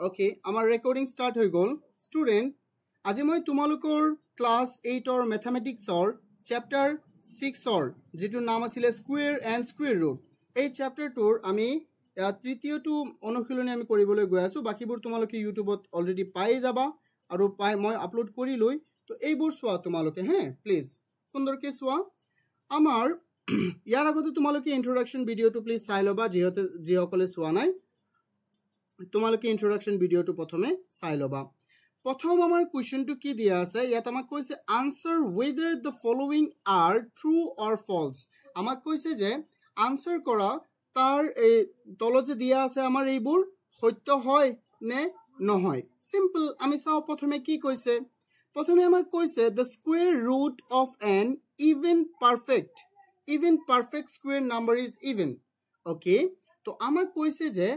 Okay, আমাৰ recording start হৈ গ'ল ষ্টুডেণ্ট আজি মই তোমালোকৰ ক্লাছ 8ৰ মেথামেটিক্সৰ চেপ্টাৰ 6ৰ যেটো নাম আছিল স্কুৱেৰ এণ্ড স্কুৱেৰ ৰুট এই চেপ্টাৰটোৰ আমি তৃতীয়টো অনুশীলনী আমি কৰিবলৈ গৈ আছো বাকিবোৰ তোমালোকে ইউটিউবত অলৰেডি পাই যাবা আৰু মই আপলোড কৰি লৈ তো এইবোৰ চোৱা তোমালোকে হে প্লিজ সুন্দৰকে চোৱা আমাৰ ইয়াৰ আগতে তোমালোকে ইন্ট্ৰোডাকচন ভিডিওটো প্লিজ চাই লবা যিসকলে চোৱা নাই তোমালোকে ইন্ট্ৰোডাকচন ভিডিওটো প্ৰথমে চাই লবা প্ৰথম আমাৰ কোৱেশ্চনটো কি দিয়া আছে ইয়াত আমাক কৈছে answer whether the following are true or false আমাক কৈছে যে আনসাৰ কৰা তাৰ এই তলত যে দিয়া আছে আমাৰ এইবোৰ সত্য হয় নে নহয় সিম্পল আমি চাও প্ৰথমে কি কৈছে প্ৰথমে আমাক কৈছে the square root of an even perfect square number is even okay তো আমাক কৈছে যে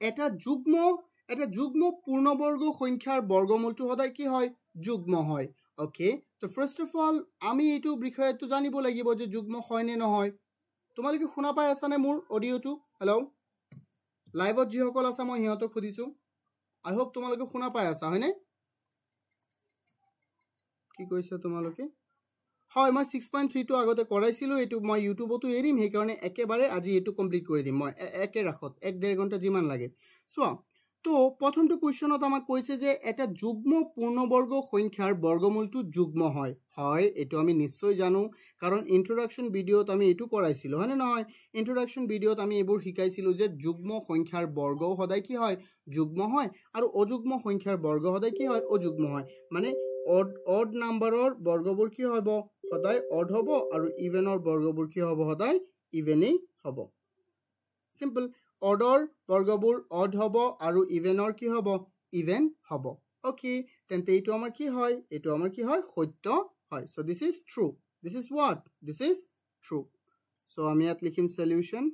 এটা যুগ্ম পূৰ্ণবৰ্গ সংখ্যাৰ বৰ্গমূলটো সদায় কি হয় যুগ্ম হয় ওকে তো ফাৰ্স্ট অফ অল আমি এইটো বিষয়টো জানিব লাগিব যে যুগ্ম হয় নে নহয় তোমালোকে শুনা পাই আছা নে মোৰ অডিওটো হেল্ল লাইভত যিসকল আছে মই হিহঁতক খুদিছো আই হোপ তোমালোকে শুনা পাই আছা হয়নে কি কৈছে তোমালোকে হয় মই 6.3 টো আগতে কৰাইছিলো এটো মই ইউটিউবতো এৰিম হে কাৰণে একেবাৰে আজি এটো কমপ্লিট কৰি দিম মই একে ৰাখত 1.5 ঘণ্টা যিমান লাগে সো তো প্ৰথমটো কোৱেশ্চনত আমাক কৈছে যে এটা যুগ্ম পূৰ্ণবৰ্গ সংখ্যাৰ বৰ্গমূলটো যুগ্ম হয় হয় এটো আমি নিশ্চয় জানো কাৰণ ইন্ট্ৰোডাকচন ভিডিওত আমি এটো কৰাইছিলো হয় না নহয় ইন্ট্ৰোডাকচন ভিডিওত আমি এবোৰ শিকাইছিলো যে যুগ্ম সংখ্যাৰ বৰ্গও সদায় কি হয় যুগ্ম হয় আৰু অযুগ্ম সংখ্যাৰ বৰ্গ সদায় কি হয় অযুগ্ম হয় মানে odd numberৰ বৰ্গবোৰ কি হ'ব সদায় odd হ'ব আৰু evenৰ বৰ্গবোৰ কি হ'ব সদায় evenই হ'ব সিম্পল অৰ্ডৰ বৰ্গবোৰ odd হ'ব আৰু evenৰ কি হ'ব even হ'ব ওকে তেন্তে এইটো আমাৰ কি হয় সত্য হয় so this is true this is what this is true so আমি ইয়াত লিখিম solution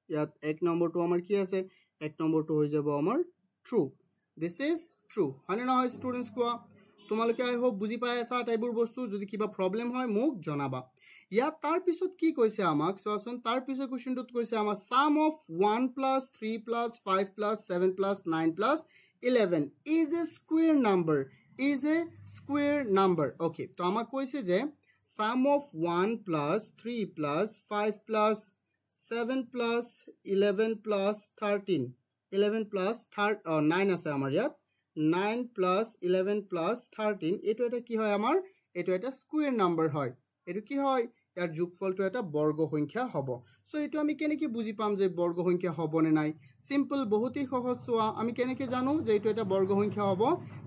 ইয়াত এক নম্বৰটো আমাৰ কি আছে এক নম্বৰটো হৈ যাব আমাৰ true this is true হয়নে নহয় ষ্টুডেন্টস কোৱা তোমালোকে আই হোপ বুজি পাই আছা টাইপৰ বস্তু যদি কিবা প্ৰবলেম হয় মোক জনাবা ইয়াত তাৰ পিছত কি কৈছে আমাক সোৱাচোন তাৰ পিছত কোৱেশ্চনটোত কৈছে আমাৰ sum of 1 plus 3 plus 5 plus 7 plus 9 plus 11 is a square number okay তো আমাক কৈছে যে sum of 1 plus 3 plus 5 plus 7 plus 11 plus 13 11 plus 9 আছে আমাৰ ইয়াত 9 plus 11 plus 13 এটো এটা কি হয় আমাৰ এটো এটা স্কয়াৰ নাম্বাৰ হয় এটো কি হয় ইয়াৰ যোগফলটো এটা বৰ্গ সংখ্যা হ'ব সো এটো আমি কেনেকৈ বুজি পাম যে বৰ্গ সংখ্যা হ'ব নে নাই সিম্পল বহুতই সহজ সোৱা আমি কেনেকৈ জানো যে এটো এটা বৰ্গ সংখ্যা হ'ব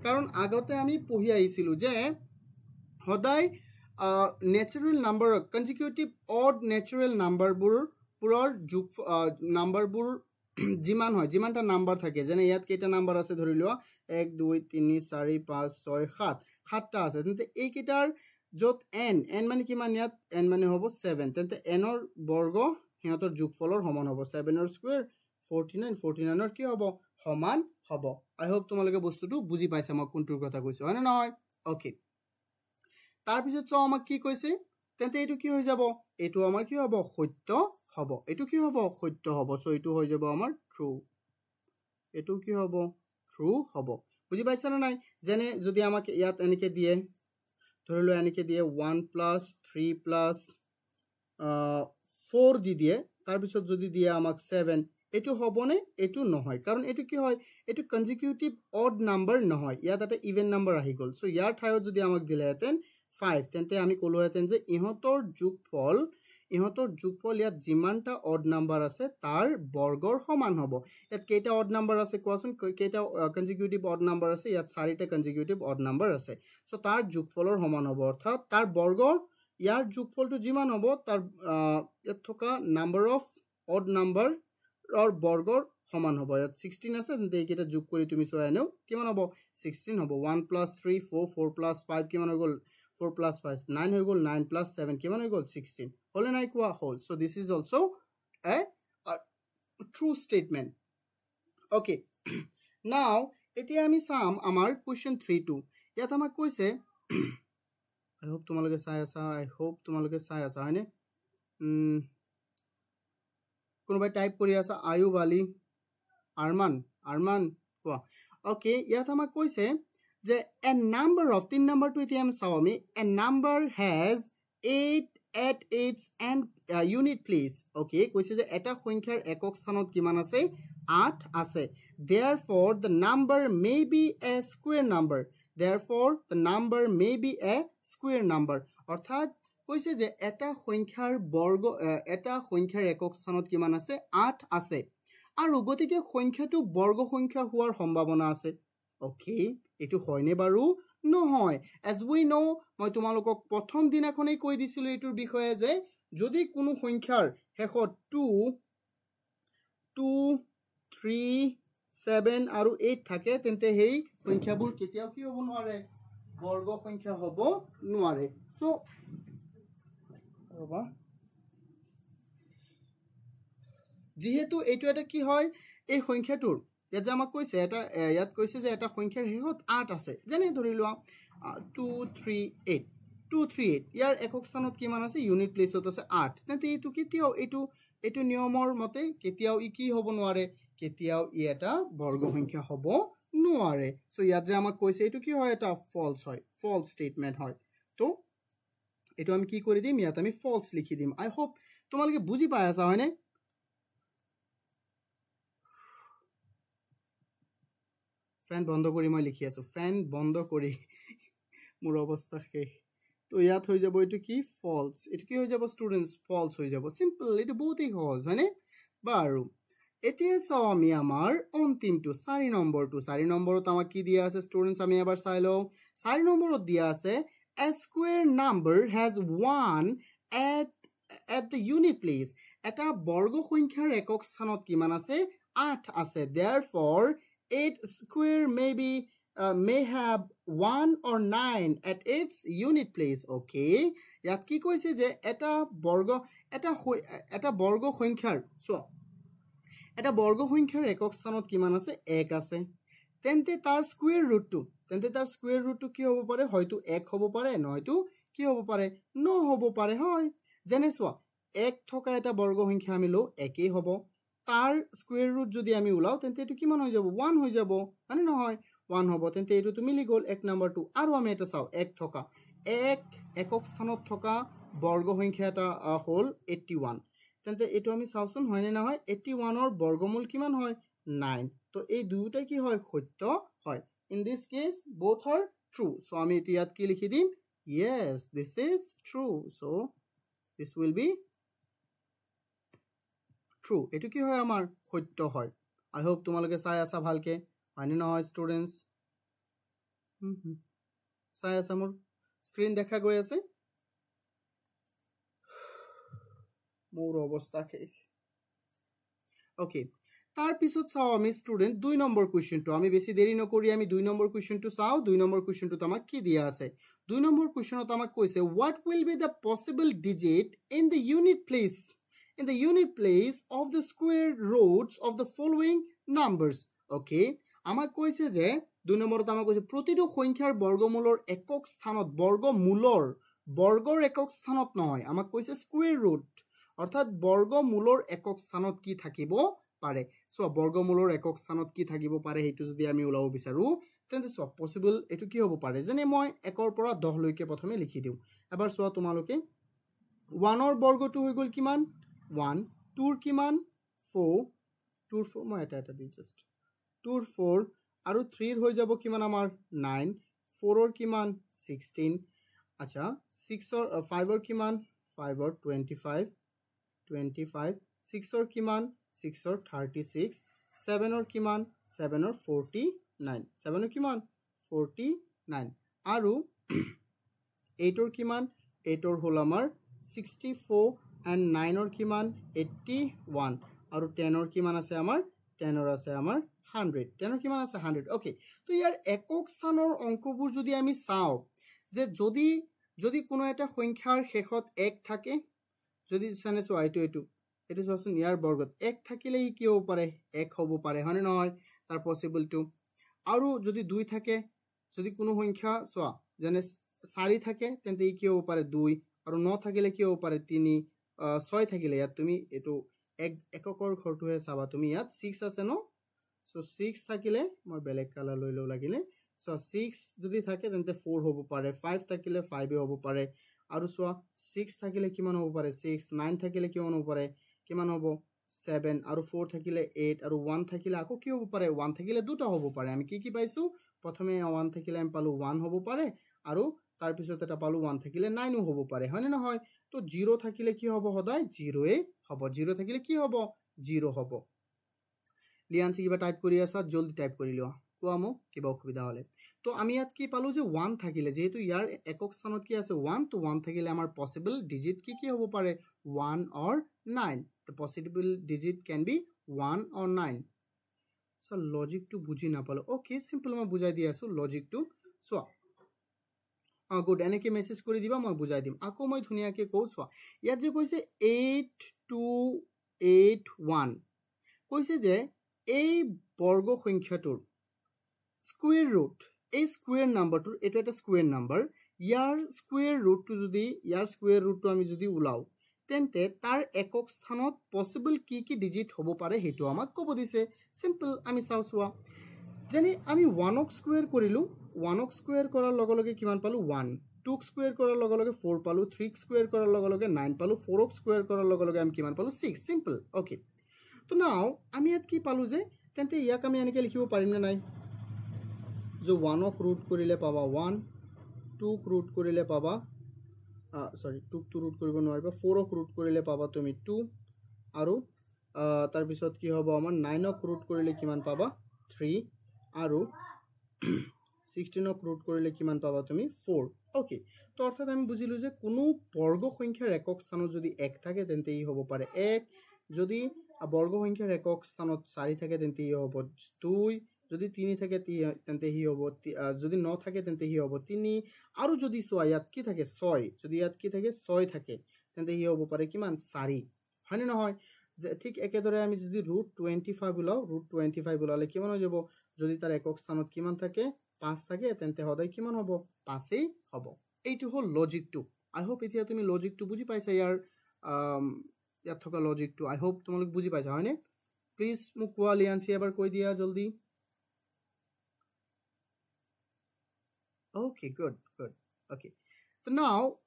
কাৰণ আগতে আমি পঢ়ি আহিছিলো যে সদায় ন্যাচাৰাল নাম্বাৰ কনজিকিউটিভ অড ন্যাচাৰাল নাম্বাৰবোৰৰ যোগ নাম্বাৰবোৰ যিমান হয় যিমানটা নাম্বাৰ থাকে যেনে ইয়াত কেইটা নাম্বাৰ আছে ধৰি লোৱা 1 2 3 4 5 6 7 সাতটা আছে তেন্তে এই কেইটাৰ যত n মানে কিমান ইয়াত n মানে হ'ব 7 তেন্তে n ৰ বৰ্গ হিহঁতৰ যোগফলৰ সমান হ'ব 7 ৰ স্কয়াৰ 49 ৰ কি হ'ব সমান হ'ব আই হোপ তোমালোকে বস্তুটো বুজি পাইছা মই কোনটোৰ কথা কৈছো হয় না নহয় ওকে তাৰ পিছত চাও আমাক কি কৈছে তেন্তে এটো কি হৈ যাব এটো আমাৰ কি হ'ব সত্য হ'ব এটো কি হ'ব সত্য হ'ব সো এটো হৈ যাব আমাৰ ট্ৰু এটো কি হ'ব ট্ৰু হ'ব বুজি পাইছা না নাই যেনে যদি আমাক ইয়াত এনেকে দিয়ে ধৰিলো এনেকে দিয়ে 1 plus 3 plus 4 দি দিয়ে তাৰ পিছত যদি দিয়ে আমাক 7 এটো হ'বনে এটো নহয় কাৰণ এটো কি হয় এটো কনজিকিউটিভ অড নাম্বাৰ নহয় ইয়াত এটা ইভেন নাম্বাৰ আহি গল সো ইয়াৰ ঠাইত যদি আমাক দিলেহেতেন 5 তেন্তে আমি কলোহেতেন যে ইহঁতৰ যোগফল ইয়াত যিমানটা অড নাম্বাৰ আছে তাৰ বৰ্গৰ সমান হ'ব ইয়াত কেইটা অড নাম্বাৰ আছে কোৱাচোন কেইটা কনজিকিউটিভ অড নাম্বাৰ আছে ইয়াত 4টা কনজিকিউটিভ অড নাম্বাৰ আছে সো তাৰ যোগফলৰ সমান হ'ব অৰ্থাৎ তাৰ বৰ্গৰ ইয়াৰ যোগফলটো যিমান হ'ব তাৰ ইয়াত থকা নাম্বাৰ অফ অড নাম্বাৰ অৰ বৰ্গৰ সমান হ'ব ইয়াত 16 আছে তেন্তে এইকেইটা যোগ কৰি তুমি চোৱা এনেও কিমান হ'ব 16 হ'ব 1 plus 3 4 plus 5 কিমান হৈ গ'ল 4 plus 5 9 হৈ গ'ল 9 plus 7 কিমান হৈ গ'ল 16 হলে নাই কোৱা হল so this is also a true statement okay now এতিয়া আমি চাম আমাৰ question 3 টো ইয়াত আমাক কৈছে I hope তোমালোকে চাই আছা হয়নে কোনোবাই টাইপ কৰি আছা আয়ু বালি আৰমান কোৱা ওকে ইয়াত আমাক কৈছে যে a number of 3 number to এতিয়া আমি চাও আমি a number has 8 at its and unit place okay কৈছে যে এটা সংখ্যাৰ একক স্থানত কিমান আছে 8 আছে therefore the number may be a square number therefore the number may be a square number অৰ্থাৎ কৈছে যে এটা সংখ্যাৰ বৰ্গ এটা সংখ্যাৰ একক স্থানত কিমান আছে 8 আছে আৰু গতিকে সংখ্যাটো বৰ্গ সংখ্যা হোৱাৰ সম্ভাৱনা আছে ওকে এটো হয়নে বাৰু নহয় as we know মই তোমালোকক প্ৰথম দিনাখনেই কৈ দিছিলো এটোৰ বিষয়ে যে যদি কোনো সংখ্যাৰ শেষত 2 3 7 আৰু 8 থাকে তেন্তে হেই সংখ্যাবোৰ কেতিয়াও কি হ'ব নোৱাৰে বৰ্গ সংখ্যা হ'ব নোৱাৰে সো ৰবা যেহেতু এইটো এটা কি হয় এই সংখ্যাটোৰ ইয়াত আমাক কৈছে এটা ইয়াত কৈছে যে এটা সংখ্যাৰ শেষত 8 আছে যেনে ধৰি লোৱা 238 ইয়াৰ একক স্থানত কিমান আছে ইউনিট প্লেসত আছে 8 তেন্তে এইটো কেতিয়াও এইটো নিয়মৰ মতে কেতিয়াও ই কি হ'ব নোৱাৰে কেতিয়াও ই এটা বৰ্গ সংখ্যা হ'ব নোৱাৰে সো ইয়াত যে আমাক কৈছে এইটো কি হয় এটা ফলস হয় ফলস স্টেটমেন্ট হয় তো এইটো আমি কি কৰি দিম ইয়াত আমি ফলস লিখি দিম আই হোপ তোমালোকে বুজি পাই আছা হয়নে ফ্যান বন্ধ কৰি মই লিখি আছো ফ্যান বন্ধ কৰি মোৰ অৱস্থা শেষ তো ইয়াত হৈ যাব এটো কি ফলস এটো কি হৈ যাব স্টুডেন্টস ফলস হৈ যাব সিম্পল এটো বহুতই সহজ হয়নে বাৰু এতিয়া চাও আমি আমাৰ অন্তিমটো 4 নম্বৰত আমাক কি দিয়া আছে স্টুডেন্টস আমি এবাৰ চাই লও 4 নম্বৰত দিয়া আছে a square number has 1 at the unit place এটা বৰ্গ সংখ্যাৰ একক স্থানত কিমান আছে 8 আছে therefore 8 square may have 1 or 9 at its unit place okay ইয়াত কি কৈছে যে এটা বৰ্গ সংখ্যাৰ সো এটা বৰ্গ সংখ্যাৰ একক স্থানত কিমান আছে 1 আছে তেন্তে তাৰ স্কয়াৰ ৰুটটো কি হ'ব পাৰে হয়তো 1 হ'ব পাৰে নহয়তো কি হ'ব পাৰে ন হ'ব পাৰে হয় যেনে সোৱা 1 থকা এটা বৰ্গ সংখ্যা আমি লও একেই হ'ব তাৰ স্কয়াৰ ৰুট যদি আমি উলাও তেন্তে এটো কিমান হৈ যাব 1 হৈ যাব মানে নহয় 1 হ'ব তেন্তে এটো তুমি লিগল 1 নম্বৰটো আৰু আমি এটা চাও 1 থকা 1 একক স্থানত থকা বৰ্গ সংখ্যা এটা হল 81 তেন্তে এটো আমি চাওচোন হয়নে নহয় 81 ৰ বৰ্গমূল কিমান হয় 9 তো এই দুইটা কি হয় সত্য হয় in this case both are true so আমি এটো ইয়াত কি লিখি দিম yes this is true so this will be true এটো কি হয় আমাৰ সত্য হয় I hope তোমালোকে চাই আছা ভালকে হয়নে নহয় স্টুডেন্টস চাই আছা মোৰ স্ক্ৰিন দেখা গৈ আছে মোৰ অৱস্থা শেষ ওকে তাৰ পিছত চাও আমি স্টুডেন্ট 2 নম্বৰ কোৱেশ্চনটো আমি বেছি দেৰি নকৰি আমি 2 নম্বৰ কোৱেশ্চনটো চাও 2 নম্বৰ কোৱেশ্চনটো আমাক কি দিয়া আছে 2 নম্বৰ কোৱেশ্চনত আমাক কৈছে what will be the possible digit in the unit place of the square roots of the following numbers okay আমাক কৈছে যে 2 নম্বৰত আমাক কৈছে প্ৰতিটো সংখ্যাৰ বৰ্গমূলৰ একক স্থানত বৰ্গৰ একক স্থানত নহয় আমাক কৈছে স্কয়াৰ ৰুট অৰ্থাৎ বৰ্গমূলৰ একক স্থানত কি থাকিব পাৰে সো বৰ্গমূলৰ একক স্থানত কি থাকিব পাৰে হেতু যদি আমি উলাব বিচাৰো তেন্তে সো পসিবল এটো কি হ'ব পাৰে যেনে মই 1 ৰ পৰা 10 লৈকে প্ৰথমে লিখি দিও এবাৰ সোৱা তোমালোকে 1 ৰ বৰ্গটো হৈ গল কিমান 1 2 ৰ কিমান 4 মই এটা দিম জাস্ট 2 ৰ 4 আৰু 3 ৰ হৈ যাব কিমান আমাৰ 9 4 ৰ কিমান 16 আচ্ছা 6 ৰ 5 ৰ কিমান 5 ৰ 25 6 ৰ কিমান 6 ৰ 36 7 ৰ কিমান 7 ৰ 49 7 ৰ কিমান 49 আৰু 8 ৰ কিমান 8 ৰ হল আমাৰ 64 and 9 ৰ কিমান 81 আৰু 10 ৰ কিমান আছে আমাৰ 10 ৰ আছে আমাৰ 100 10 ৰ কিমান আছে 100 ওকে তো ইয়াৰ একক স্থানৰ অংকবোৰ যদি আমি চাও যে যদি কোনো এটা সংখ্যাৰ শেষত 1 থাকে যদি সানে সো এইটো সচোন ইয়াৰ বৰ্গত 1 থাকিলে কি হ'ব পাৰে 1 হ'ব পাৰে হয়নে নহয় তাৰ পসিবল টু আৰু যদি 2 থাকে যদি কোনো সংখ্যা সোৱা যেনে 4 থাকে তেন্তে কি হ'ব পাৰে 2 আৰু 9 থাকিলে কি হ'ব পাৰে 3 6 থাকিলে ইয়াত তুমি এটো এককৰ ঘৰটোহে চাবা তুমি ইয়াত 6 আছে ন সো 6 থাকিলে মই বেলেগ কালাৰ লৈ লও লাগিলে সো 6 যদি থাকে তেন্তে 4 হ'ব পাৰে 5 থাকিলে 5 হ'ব পাৰে আৰু সো 6 থাকিলে কিমান হ'ব পাৰে 6 9 থাকিলে কিমান হ'ব পাৰে কিমান হ'ব 7 আৰু 4 থাকিলে 8 আৰু 1 থাকিলে আকৌ কি হ'ব পাৰে 1 থাকিলে দুটা হ'ব পাৰে আমি কি পাইছো প্ৰথমে 1 থাকিলে আমি পালো 1 হ'ব পাৰে আৰু তাৰ পিছত এটা পালো 1 থাকিলে 9 হ'ব পাৰে হয়নে নহয় তো 0 থাকিলে কি হ'ব সদায় 0 এ হ'ব 0 থাকিলে কি হ'ব 0 হ'ব লিয়ানসি কিবা টাইপ কৰি আছা জলদি টাইপ কৰি লোৱা কোৱামো কিবা অসুবিধা হলে তো আমি ইয়াত কি পালো যে 1 থাকিলে যেহেতু ইয়াৰ একক স্থানত কি আছে 1 তো 1 থাকিলে আমাৰ পসিবল ডিজিট কি হ'ব পাৰে 1 or 9 the possible digit can be 1 or 9 so logic to বুজি নাপালো okay simple মই বুজাই দি আছো logic to so গুড এনেকে মেসেজ কৰি দিবা মই বুজাই দিম আকৌ মই ধুনিয়াকে কও সো ইয়াত যে কৈছে 8281 কৈছে যে এই বর্গ সংখ্যাটোৰ স্কয়াৰ ৰুট এই স্কয়াৰ নাম্বাৰটোৰ এটা এটা স্কয়াৰ নাম্বাৰ ইয়াৰ স্কয়াৰ ৰুটটো যদি ইয়াৰ স্কয়াৰ ৰুটটো আমি যদি উলাও তেন্তে তাৰ একক স্থানত পসিবল কি ডিজিট হ'ব পাৰে হেতু আমাক ক'ব দিছে সিম্পল আমি চাওছোৱা যেনে আমি 1 ক স্কয়াৰ কৰিলো 1 ক স্কয়াৰ কৰাৰ লগে লগে কিমান পালো 1 2 ক স্কয়াৰ কৰাৰ লগে লগে 4 পালো 3 ক স্কয়াৰ কৰাৰ লগে লগে 9 পালো 4 ক স্কয়াৰ কৰাৰ লগে লগে আমি কিমান পালো 6 সিম্পল ওকে তো নাও আমি ইয়াত কি পালো যে তেন্তে ইয়াক আমি এনেকে লিখিব পাৰিম না নাই जो 1 ক रूट কৰিলে পাবা 1 2 ক रूट কৰিলে পাবা সৰি 2 ক रूट কৰিব নোৱাৰিবা 4 ক रूट কৰিলে পাবা তুমি 2 আৰু তাৰ পিছত কি হ'ব আমাৰ 9 ক रूट কৰিলে কিমান পাবা 3 আৰু 16 ক रूट কৰিলে কিমান পাবা তুমি 4 ওকে তো অৰ্থাৎ আমি বুজিলো যে কোনো বৰ্গ সংখ্যাৰ একক স্থানত যদি 1 থাকে তেন্তে ই হ'ব পাৰে 1 যদি বৰ্গ সংখ্যাৰ একক স্থানত 4 থাকে তেন্তে ই হ'ব 2 যদি 3 থাকে তেন্তে হি হ'ব যদি 9 থাকে তেন্তে হি হ'ব 3 আৰু যদি 6 ইয়াত কি থাকে 6 যদি ইয়াত কি থাকে 6 থাকে তেন্তে হি হ'ব পাৰে কিমান 4 হয়নে নহয় ঠিক একেদৰে আমি যদি √25 উলাও √25 উলালে কিমান হৈ যাব যদি তাৰ একক স্থানত কিমান থাকে 5 থাকে তেন্তে সদায় কিমান হ'ব 5 এই হ'ব এইটো হ'ল লজিকটো আই হোপ এতিয়া তুমি লজিকটো বুজি পাইছা ইয়াত থকা লজিকটো আই হোপ তোমালোক বুজি পাইছা হয়নে প্লিজ মোক কোৱা লিয়ানসি এবাৰ কৈ দিয়া জলদি Okay, good. Okay. So now,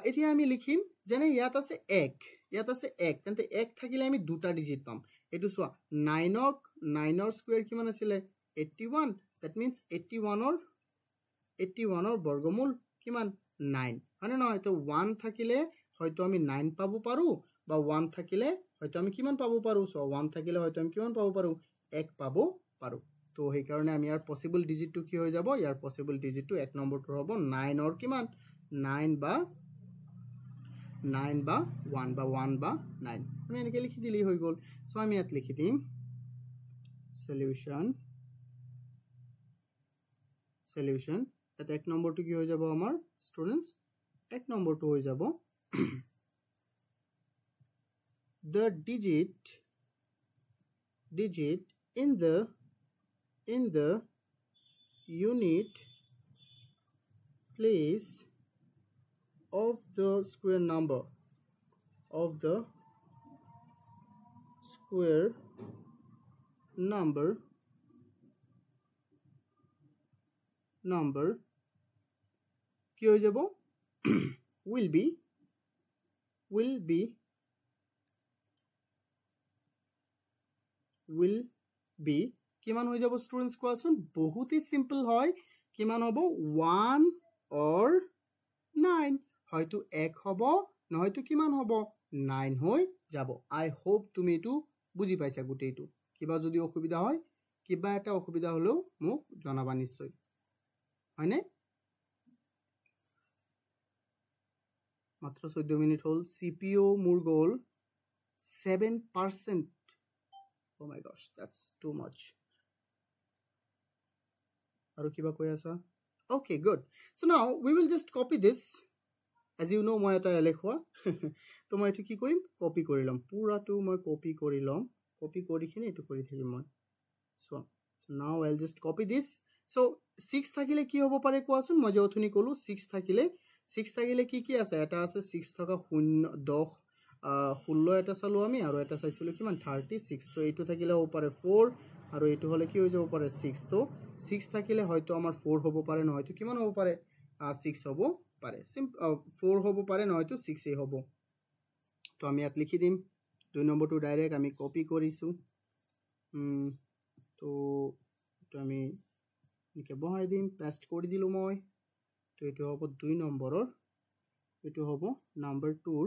এতিয়া আমি লিখিম যেনে ইয়াত আছে 1 ইয়াত আছে 1 তেন্তে 1 থাকিলে আমি দুটা ডিজিট পাম এটো সোয়া 9 ৰ স্কয়াৰ কিমান আছিল 81 that means 81 ৰ বৰ্গমূল কিমান 9 মানে নহয় তো 1 থাকিলে হয়তো আমি 9 পাবো পাৰো বা 1 থাকিলে হয়তো আমি কিমান পাবো পাৰো সো 1 থাকিলে হয়তো আমি কিমান পাবো পাৰো 1 পাবো পাৰো তো সেই কাৰণে আমি ইয়াৰ পসিবল ডিজিটটো কি হৈ যাব ইয়াৰ পসিবল ডিজিটটো এক নম্বৰটো হ'ব 9 অৰ কিমান 9 বা 1 বা 1 বা 9 আমি এনেকৈ লিখি দিলি হৈ গল সো আমি ইয়াত লিখি দিম সলিউশন এটা এক নম্বৰটো কি হৈ যাব আমাৰ স্টুডেন্টস এক নম্বৰটো হৈ যাব the digit in the unit place of the square number কি হৈ যাব will be কিমান হৈ যাব স্টুডেন্টস কোৱাচোন বহুতই সিম্পল হয় কিমান হ'ব 1 or 9 হয়তো 1 হ'ব নহয়তো কিমান হ'ব 9 হৈ যাব আই হোপ তুমি এটো বুজি পাইছা গুটেইটো কিবা যদি অসুবিধা হয় কিবা এটা অসুবিধা হলো মোক জনাবা নিশ্চয় হয়নে মাত্ৰ 14 মিনিট হল সিপিইউ মোৰ গল 7% oh my gosh that's too much aru kiba koi asa okay good so now we will just copy this as you know moi eta lekhwa to moi etu ki korim copy korilom pura tu moi copy korilom copy kori khine etu kori thaki moi so now I'll just copy this so 6 thakile ki hobo pare koasun moi je othuni kolu 6 thakile ki ase eta ase 6 thaka 0 10 16 এটা চালো আমি আৰু এটা চাইছিলো কিমান 36 তো এইটো থাকিলে হ'ব পাৰে 4 আৰু এইটো হলে কি হৈ যাব পাৰে 6 তো 6 থাকিলে হয়তো আমাৰ 4 হ'ব পাৰে নহয়তো কিমান হ'ব পাৰে 6 হ'ব পাৰে 4 হ'ব পাৰে নহয়তো 6 এ হ'ব তো আমি ইয়াত লিখি দিম 2 নম্বৰটো ডাইৰেক্ট আমি কপি কৰিছো তো তো আমি নিকে বহাই দিম পেস্ট কৰি দিলো মই তো এটো হ'ব 2 নম্বৰৰ এটো হ'ব নাম্বাৰ 2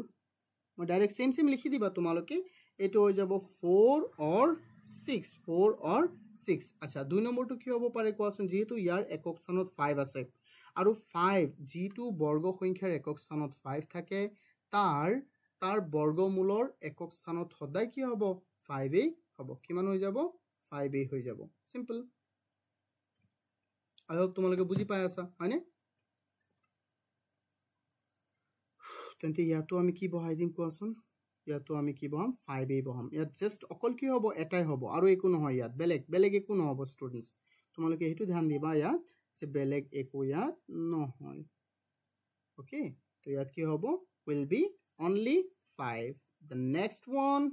মই ডাইৰেক্ট সেম লিখি দিবা তোমালোকে এটো হৈ যাব 4 or 6 4 or 6 আচ্ছা 2 নম্বৰটো কি হ'ব পাৰে কোৱাচোন যেহেতু ইয়াৰ একক স্থানত 5 আছে আৰু 5 যেটো বৰ্গ সংখ্যাৰ একক স্থানত 5 থাকে তাৰ বৰ্গমূলৰ একক স্থানত সদায় কি হ'ব 5 এ হ'ব কিমান হৈ যাব 5 এ হৈ যাব সিম্পল আই হোপ তোমালোকে বুজি পাই আছা হয়নে তেন্তে ইয়াতো আমি কি বহাই দিম কোৱাচোন ইয়াতো আমি কি বহাম 5 এ বহাম ইয়াত জাস্ট অকল কি হ'ব এটাই হ'ব আৰু একো নহয় ইয়াত বেলেগ একো নহব ষ্টুডেন্টস তোমালোকে হেতু ধ্যান দিবা ইয়াত যে বেলেগ একো ইয়াত নহয় ওকে তো ইয়াত কি হ'ব will be only 5 the next one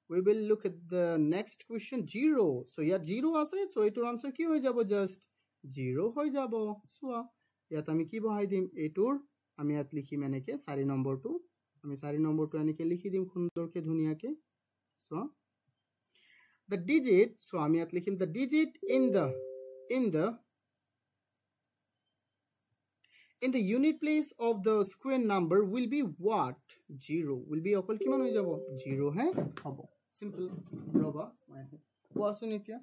we will look at the next question 0 so ইয়াত 0 আছে so এটোৰ আনসার কি হৈ যাব জাস্ট 0 হৈ যাব সোয়া ইয়াত আমি কি বহাই দিম এটোৰ আমি ইয়াত লিখিম এনেকে 4 নম্বৰটো আমি 4 নম্বৰটো এনেকে লিখি দিম সুন্দৰকে ধুনিয়াকে সো the digit so আমি ইয়াত লিখিম the digit in the unit place of the square number will be what 0 will be অকল কিমান হৈ যাব 0 হে হ'ব simple ৰবা মই কোৱাচোন এতিয়া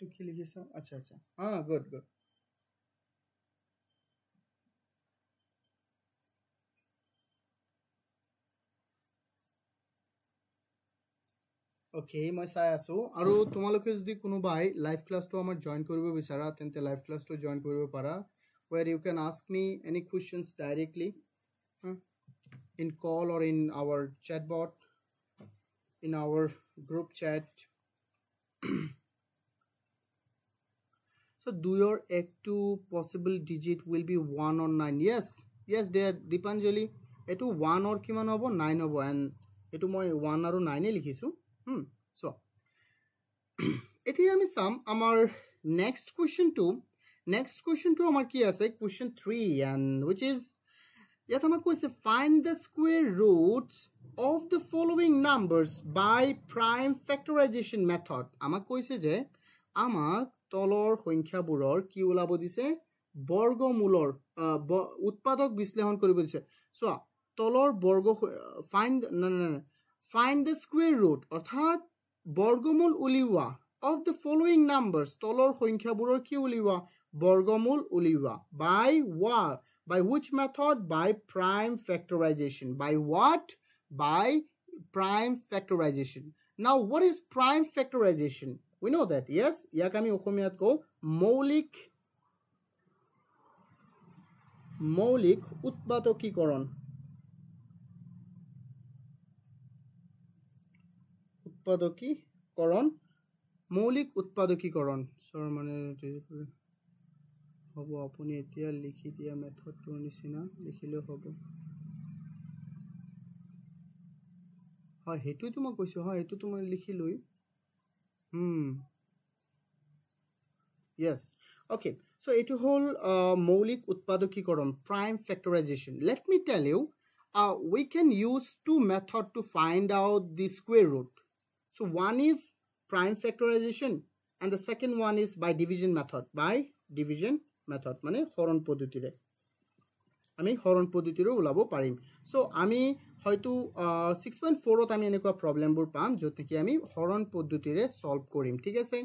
তো কি লিখিছা আচ্ছা গুড ওকে মই চাই আছো আৰু তোমালোকে যদি কোনোবাই লাইভ ক্লাসটো আমাৰ জয়েন কৰিব বিচাৰা তেন্তে লাইভ ক্লাসটো জয়েন কৰিব পাৰা where you can ask me any questions directly in call or in our chat bot in our group chat so do your two possible digit will be 1 or 9 yes dear Dipanjali etu 1 or kiman hobo 9 hobo and etu moi 1 aru 9 e likhisu so এটি আমি সাম আমার next question to আমার কি আছে question 3 and which is ইয়াত আমাক কৈছে find the square roots of the following numbers by prime factorization method আমাক কৈছে যে আমাক তলৰ সংখ্যাবোৰৰ কি ওলাব দিছে বৰ্গমূলৰ উৎপাদক বিশ্লেষণ কৰিব দিছে সো তলৰ বৰ্গ find the square root অৰ্থাৎ বৰ্গমূল উলিওৱা of the following numbers তলৰ সংখ্যাবোৰৰ কি উলিওৱা বৰ্গমূল উলিওৱা by which method by prime factorization by what by prime factorization now what is prime factorization we know that yes ইয়াক আমি অসমীয়াত কও মৌলিক উৎপাদকীকৰণ মৌলিক উৎপাদকীকৰণ সৰ মানে হ'ব আপুনি এতিয়া লিখি দিয়া মেথডটোৰ নিচিনা লিখিলে হ'ব হয় হেতুটো মই কৈছো হয় হেতুটো মই লিখিলৈ yes okay so it whole maulik utpadokikaran prime factorization let me tell you we can use two methods to find out the square root so one is prime factorization and the second one is by division method মানে হরণ পদ্ধতিৰে আমি হৰণ পদ্ধতিৰে উলাব পাৰিম so আমি হয়তো 6.4 ত আমি এনেকুৱা প্ৰবলেমবোৰ পাম যত নেকি আমি হৰণ পদ্ধতিৰে সলভ কৰিম ঠিক আছে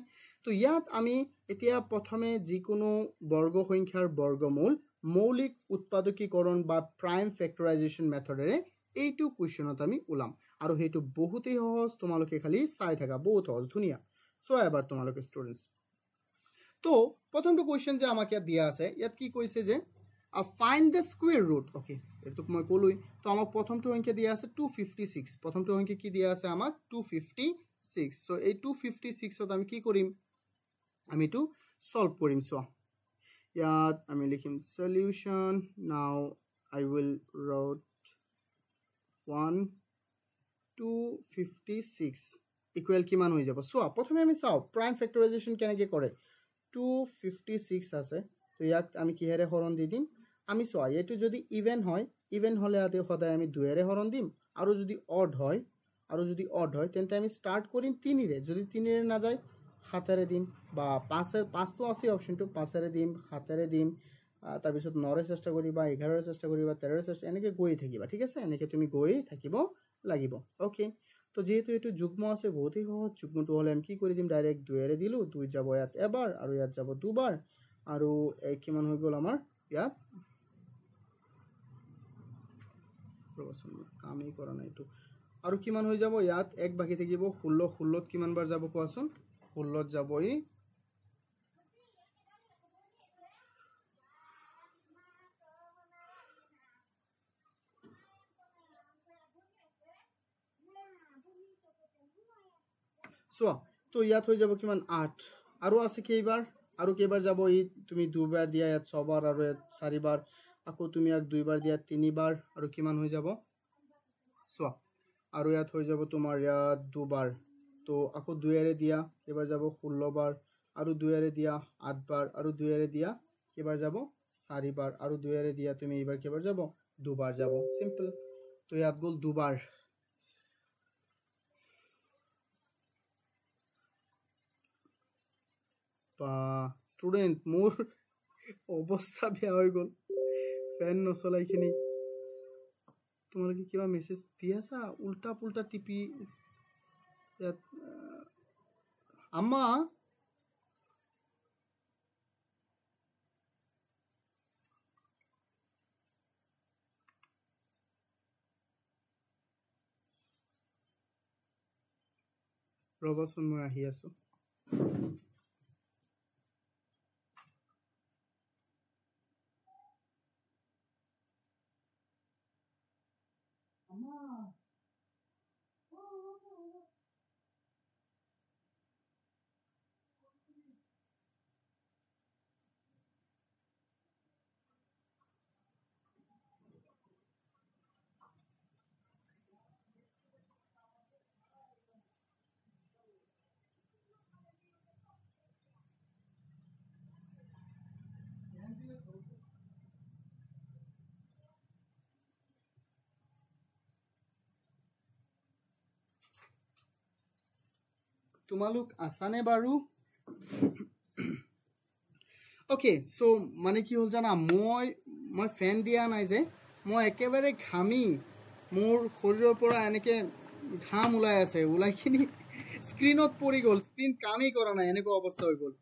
তো ইয়াত আমি এতিয়া প্ৰথমে যিকোনো বৰ্গ সংখ্যাৰ বৰ্গমূল মৌলিক উৎপাদকীকৰণ বা প্ৰাইম ফেক্টৰাইজেশন মেথডেৰে এইটো কোৱেশ্চনত আমি উলাম আৰু হেতু বহুতেই সহজ তোমালোকে খালি চাই থাকা বহুত সহজ ধুনিয়া সো এবাৰ তোমালোকে ষ্টুডেন্টস তো প্ৰথমটো কোৱেশ্চন যে আমাক ইয়াত দিয়া আছে ইয়াত কি কৈছে যে find the square root okay এটো মই কলুই তো আমাক প্ৰথমটো সংখ্যা দিয়া আছে 256 প্ৰথমটো সংখ্যা কি দিয়া আছে আমাক 256 সো এই 256 ত আমি কি কৰিম আমি to solve কৰিম সো ইয়াত আমি লিখিম solution now I will write 1 256 equal কিমান হৈ যাব সো প্ৰথমে আমি চাও prime factorization কেনেকৈ কৰে 256 আছে তো ইয়াক আমি কিহেৰে হৰণ দি দিম আমি চোৱা এটো যদি ইভেন হলে আতে সদায় আমি 2 এৰে হৰণ দিম আৰু যদি অড হয় তেন্তে আমি স্টাৰ্ট কৰিম 3 ৰে যদি 3 ৰে না যায় 7 এৰে দিম বা 5 তো আছে অপশনটো 5 এৰে দিম 7 এৰে দিম তাৰ পিছত 9 ৰে চেষ্টা কৰিবা 11 ৰে চেষ্টা কৰিবা 13 ৰে চেষ্টা এনেকৈ গৈ থাকিবা ঠিক আছে এনেকৈ তুমি গৈ থাকিব লাগিব ওকে তো যেহেতু এটো যুগ্ম আছে বহুতই সহজ যুগ্মটো হলে আমি কি কৰি দিম ডাইৰেক্ট 2 এৰে দিলু 2 যাব ইয়াত এবাৰ আৰু ইয়াত যাব দুবাৰ আৰু কিমান হৈ গল আমাৰ ইয়াত কামেই কৰা নাই এটো আৰু কিমান হৈ যাব ইয়াত এক বাকি থাকিব 16 কিমান বাৰ যাব কোৱাচোন 16 যাবই সো তো ইয়াত হৈ যাব কিমান 8 আৰু আছে কেইবাৰ যাব ই তুমি দুবাৰ দিয়া ইয়াত 6 বাৰ আৰু ইয়াত 4 বাৰ আকৌ তুমি ইয়াক দুইবাৰ দিয়া 3 বাৰ আৰু কিমান হৈ যাব সো আৰু ইয়াত হৈ যাব তোমাৰ ইয়াত দুবাৰ তো আকৌ 2 এৰে দিয়া এবাৰ যাব 16 বাৰ আৰু 2 এৰে দিয়া 8 বাৰ আৰু 2 এৰে দিয়া এবাৰ যাব 4 বাৰ আৰু 2 এৰে দিয়া তুমি এবাৰ কেবাৰ যাব দুবাৰ যাব সিম্পল তো ইয়াত গল দুবাৰ স্টুডেন্ট মোর অবস্থা বেয়া হৈ গল ফ্যান নচলাইখিনি তোমালোকে কিবা মেসেজ দিয়াছা উল্টা পুল্টা টিপি আম্মা ৰবাচোন মই আহি আছো তোমালোক আছানে বাৰু ওকে সো মানে কি হল জানা মই ফ্যান দিয়া নাই যে মই একেবাৰে ঘামি মোৰ শৰীৰৰ পৰা এনেকে ঘাম ওলাই আছে ওলাইখিনি স্ক্ৰিনত পৰি গল স্ক্ৰিন কামেই কৰা নাই এনেকুৱা অৱস্থা হৈ গল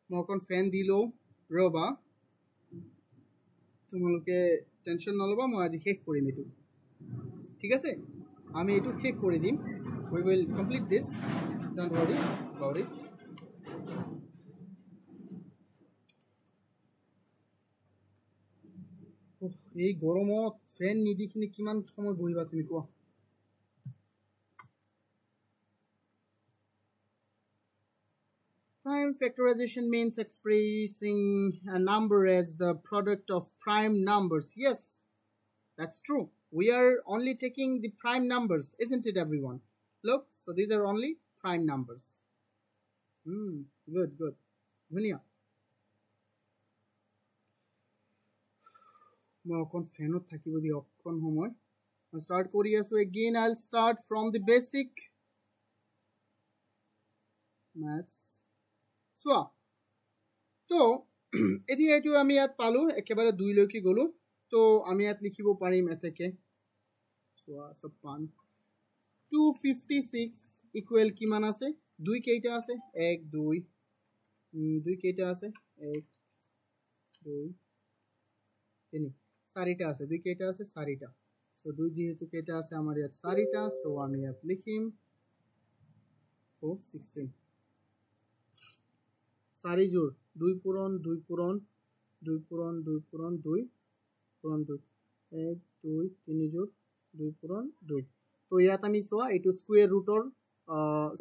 মই অকণ ফ্যান দিলো ৰবা তোমালোকে টেনশন নলবা মই আজি শেষ কৰিম এটো ঠিক আছে আমি এটো শেষ কৰি দিম we will complete this don't worry about it এই গৰমত ফ্যান নিদিখিনি কিমান সময় বহিবা তুমি কোৱা Prime factorization means expressing a number as the product of prime numbers. Yes, that's true. We are only taking the prime numbers, isn't it, everyone? Look, so these are only prime numbers. Good. Dhunia. মই অকণ ফ্যানত থাকিব দি অকণ সময় মই start কৰি আছো again I'll start from the basic maths চোৱা তো এতিয়া এটো আমি ইয়াত পালো একেবাৰে 2 লৈকে গলো তো আমি ইয়াত লিখিব পাৰিম এতেকে চোৱা সব পান 256 ইকুৱেল কিমান আছে 2 কেইটা আছে 1 2 কেইটা আছে 1 2 3 চাৰিটা আছে 2 কেইটা আছে চাৰিটা সো 2 যেহেতু কেইটা আছে আমাৰ ইয়াত চাৰিটা সো আমি ইয়াত লিখিম 416 চাৰি জোৰ 2 পূৰণ 2 পূৰণ 2 পূৰণ 2 পূৰণ 2 পূৰণ 2 1 2 3 জোৰ 2 পূৰণ 2 তো ইয়াত আমি চোৱা এটো স্কয়াৰ ৰুটৰ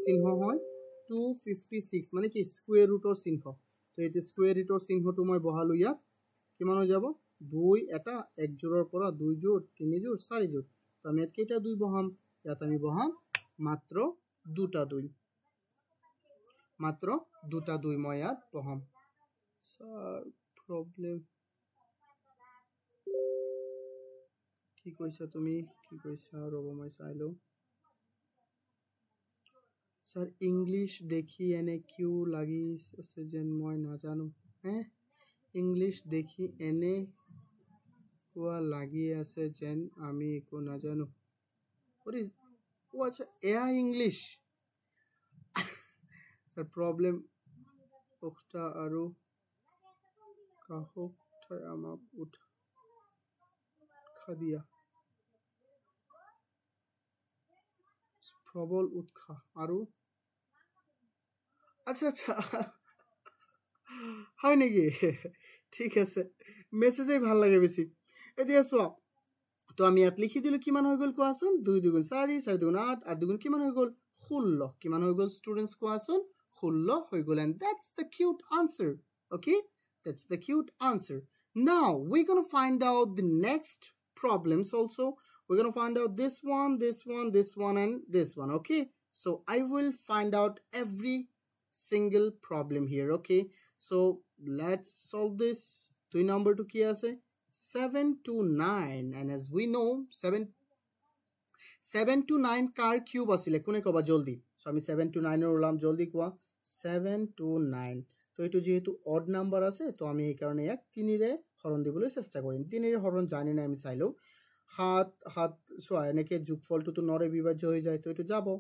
চিহ্ন হয় 256 মানে কি স্কয়াৰ ৰুটৰ চিহ্ন তো এটো স্কয়াৰ ৰুটৰ চিহ্নটো মই বহালো ইয়াত কিমান হৈ যাব 2 এটা 1 জোৰৰ পৰা 2 জোৰ 3 জোৰ 4 জোৰ তো আমি ইয়াত কেইটা 2 বহাম ইয়াত আমি বহাম মাত্ৰ দুটা 2 মাত্ৰ দুটা 2 মই ইয়াত বহাম স্যাৰ প্ৰবলেম কি কৈছা তুমি কি কৈছা ৰব মই চাইলো স্যার ইংলিশ দেখি এনে কিউ লাগি আছে যেন মই নাজানো ইংলিশ দেখি এনে কোৱা লাগি আছে যেন আমি একো নাজানো আচ্ছা এয়া ইংলিশ স্যাৰ প্ৰবলেম উঠা আৰু কাহক ঠাই আমাক উৎসাহ দিয়া প্ৰবল উৎসাহ আৰু আচ্ছা আচ্ছা হয় নেকি ঠিক আছে মেসেজে ভাল লাগে বেশি এতিয়া চোৱা তো আমি ইয়াত লিখি দিলো কিমান হৈ গল কোৱাচোন 2 2 4 4 2 8 8 2 কিমান হৈ গল 16 কিমান হৈ গল স্টুডেন্টস কোৱাচোন 16 হৈ গল and that's the cute answer okay that's the cute answer now we're going to find out the next problems also we're going to find out this one and this one okay so I will find out every single problem here okay so let's solve this to number to ki ase 7 to 9 and as we know 7 to 9 car cube asile kone koba joldi so ami 7 to 9 er ulam joldi kwa 7 to 9 to etu jehetu odd number ase to ami ei karone yak 3 re horon dibole chesta korim 3 re horon jani na ami sailo hat so eneke jogfol to nore bibajyo hoye jay to etu jabo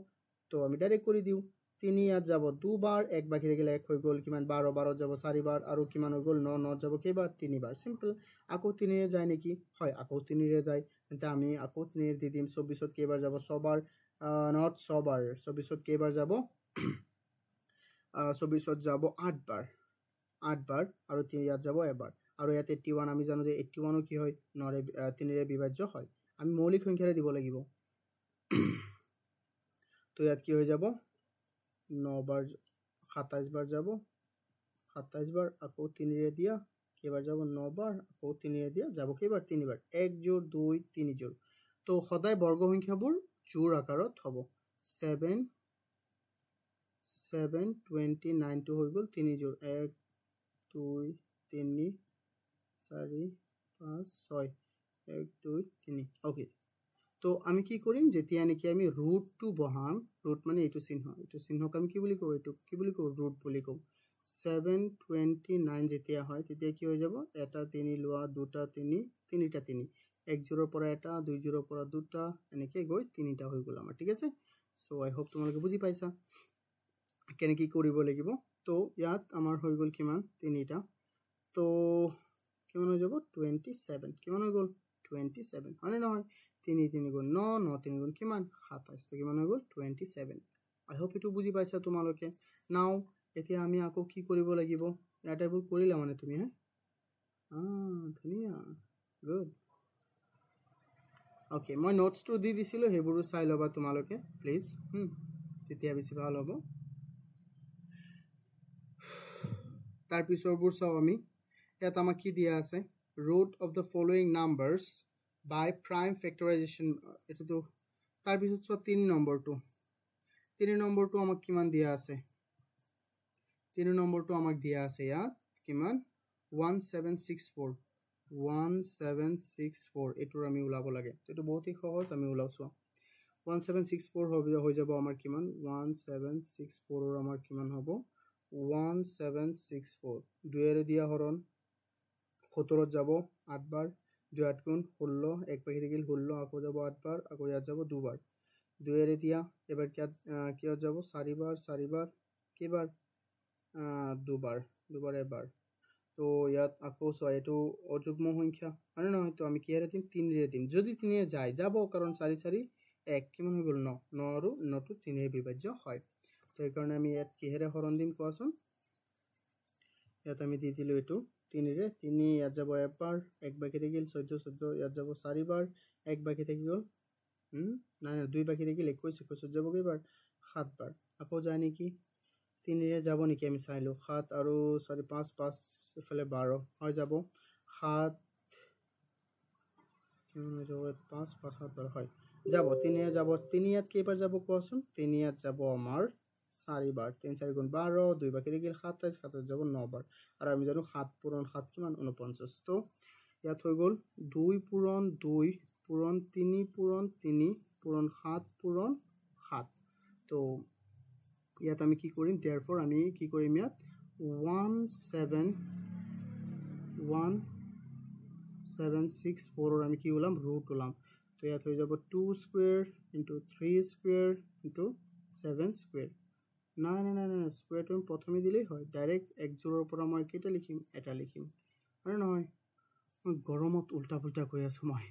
to ami direct kori diu 3 ইয়াত যাব দুবার এক বাকি থাকিলে এক হৈ গল কিমান 12 12 যাব 4 বার আৰু কিমান হৈ গল 9 9 যাব কেইবাৰ 3 বাৰ সিম্পল আকৌ 3 ৰে যায় নেকি হয় আকৌ 3 ৰে যায় তেন্তে আমি আকৌ 3 ৰে দি দিম 24 ত কেইবাৰ যাব 100 বাৰ নট 100 বাৰ 24 ত কেইবাৰ যাব 24 ত যাব 8 বাৰ আৰু 3 ইয়াত যাব এবাৰ আৰু ইয়াত 81 আমি জানো যে 81 কি হয় 9 ৰে 3 ৰে বিভাজ্য হয় আমি মৌলিক সংখ্যাৰে দিব লাগিব তো ইয়াত কি হৈ যাব 9 बार 27 बार যাব 27 बार আকৌ 3 रे দিয়া কেবাৰ যাব 9 बार আকৌ 3 रे দিয়া যাব কেবাৰ 3 बार 1 জোৰ 2 3 জোৰ তো সদায় বৰ্গ সংখ্যাবোৰ জোৰ আকাৰত হ'ব 7 29 to হৈ গল 3 জোৰ 1 2 3 4 5 6 1 2 3 ওকে তো আমি কি কৰিম যেতিয়া নেকি আমি ৰুট টু বহাম ৰুট মানে এইটো চিহ্নক আমি কি বুলি কও এইটো কি বুলি কও ৰুট বুলি কও 729 যেতিয়া হয় তেতিয়া কি হৈ যাব এটা 3 লোৱা দুটা 3 তিনিটা 3 এক জোৰৰ পৰা এটা দুই জোৰৰ পৰা দুটা এনেকৈ গৈ তিনিটা হৈ গল আমাৰ ঠিক আছে সো আই হোপ তোমালোকে বুজি পাইছা কেনে কি কৰিব লাগিব তো ইয়াত আমাৰ হৈ গল কিমান তিনিটা তো কিমান হৈ যাব 27 কিমান হৈ গল 27 মানে নহয় 3 3 গুণ 9 9 3 গুণ কিমান 27 তো কিমান হৈ গল 27 আই হোপ এটো বুজি পাইছা তোমালোকে নাও এতিয়া আমি আকৌ কি কৰিব লাগিব এটা টেবল কৰিলা মানে তুমি ধুনিয়া গুড ওকে মই নোটস টু দি দিছিলো হেবুৰু চাই লবা তোমালোকে প্লিজ তেতিয়া বেছি ভাল হ'ব তাৰ পিছৰবোৰ চাও আমি ইয়াত আমাক কি দিয়া আছে root of the following numbers by prime factorization eto to tar bisot so 3 number to amak kiman dia ase 3 number to amak dia ase ya kiman 1764 etur ami ulabo lage to etu bahut hi সহজ ami ulauso 1764 hoy jabo amar kiman 1764 or amar kiman hobo 1764 দুয়েৰে দিয়া হৰণ 17 যাব 8 বাৰ 2 8 গুণ 16 এক বাকি থাকিল 16 আকৌ যাব 8 বাৰ আকৌ ইয়াত যাব 2 বাৰ দুয়েৰে দিয়া এবাৰ কি যাব 4 বাৰ কেবাৰ 2 বাৰ এবাৰ তো ইয়াত আকৌ এটো অযুগ্ম সংখ্যা মানে নহয় তো আমি কিহেৰে দিম 3 ৰে দিম যদি 3 ৰে যায় যাব কাৰণ 4 4 1 কিমান হৈ গল 9 9 আৰু 9 টো 3 ৰে বিভাজ্য হয় তো এই কাৰণে আমি ইয়াত কিহেৰে হৰণ দিম কোৱাচোন ইয়াত আমি দি দিলো এটো 3 ৰে 3 ইয়াত যাব এবাৰ এক বাকি থাকিল 14 ইয়াত যাব 4 বাৰ এক বাকি থাকি গল নাই দুই বাকি থাকিল 21 যাব কেবাৰ 7 বাৰ আকৌ যায় নেকি 3 ৰে যাব নেকি আমি চাইলো 7 আৰু 4 5 5 এফালে 12 হৈ যাব 7 কিমান হৈ যাব 5 5 7 12 হয় যাব 3 যাব 3 ইয়াত কেইবাৰ যাব কোৱাচোন 3 ইয়াত যাব আমাৰ 4 বাৰ 3 4 গুণ 12 2 বাকি থাকিল 27 27 যাব 9 বাৰ আৰু আমি জানো 7 পূৰণ 7 কিমান 49 তো ইয়াত হৈ গ'ল 2 পূৰণ 2 পূৰণ 3 পূৰণ 3 পূৰণ 7 পূৰণ 7 তো ইয়াত আমি কি কৰিম therefore আমি কি কৰিম ইয়াত 17164 আমি কি ওলাম ৰুট ওলাম তো ইয়াত হৈ যাব 2 square into 3 square into 7 square নাই নাই নাই নাই স্কয়াৰ তুমি প্ৰথমে দিলেই হয় ডাইৰেক্ট এক জোৰৰ পৰা মই কেইটা লিখিম এটা লিখিম আৰে নহয় মই গৰমত উল্টা পুল্টা কৈ আছো মই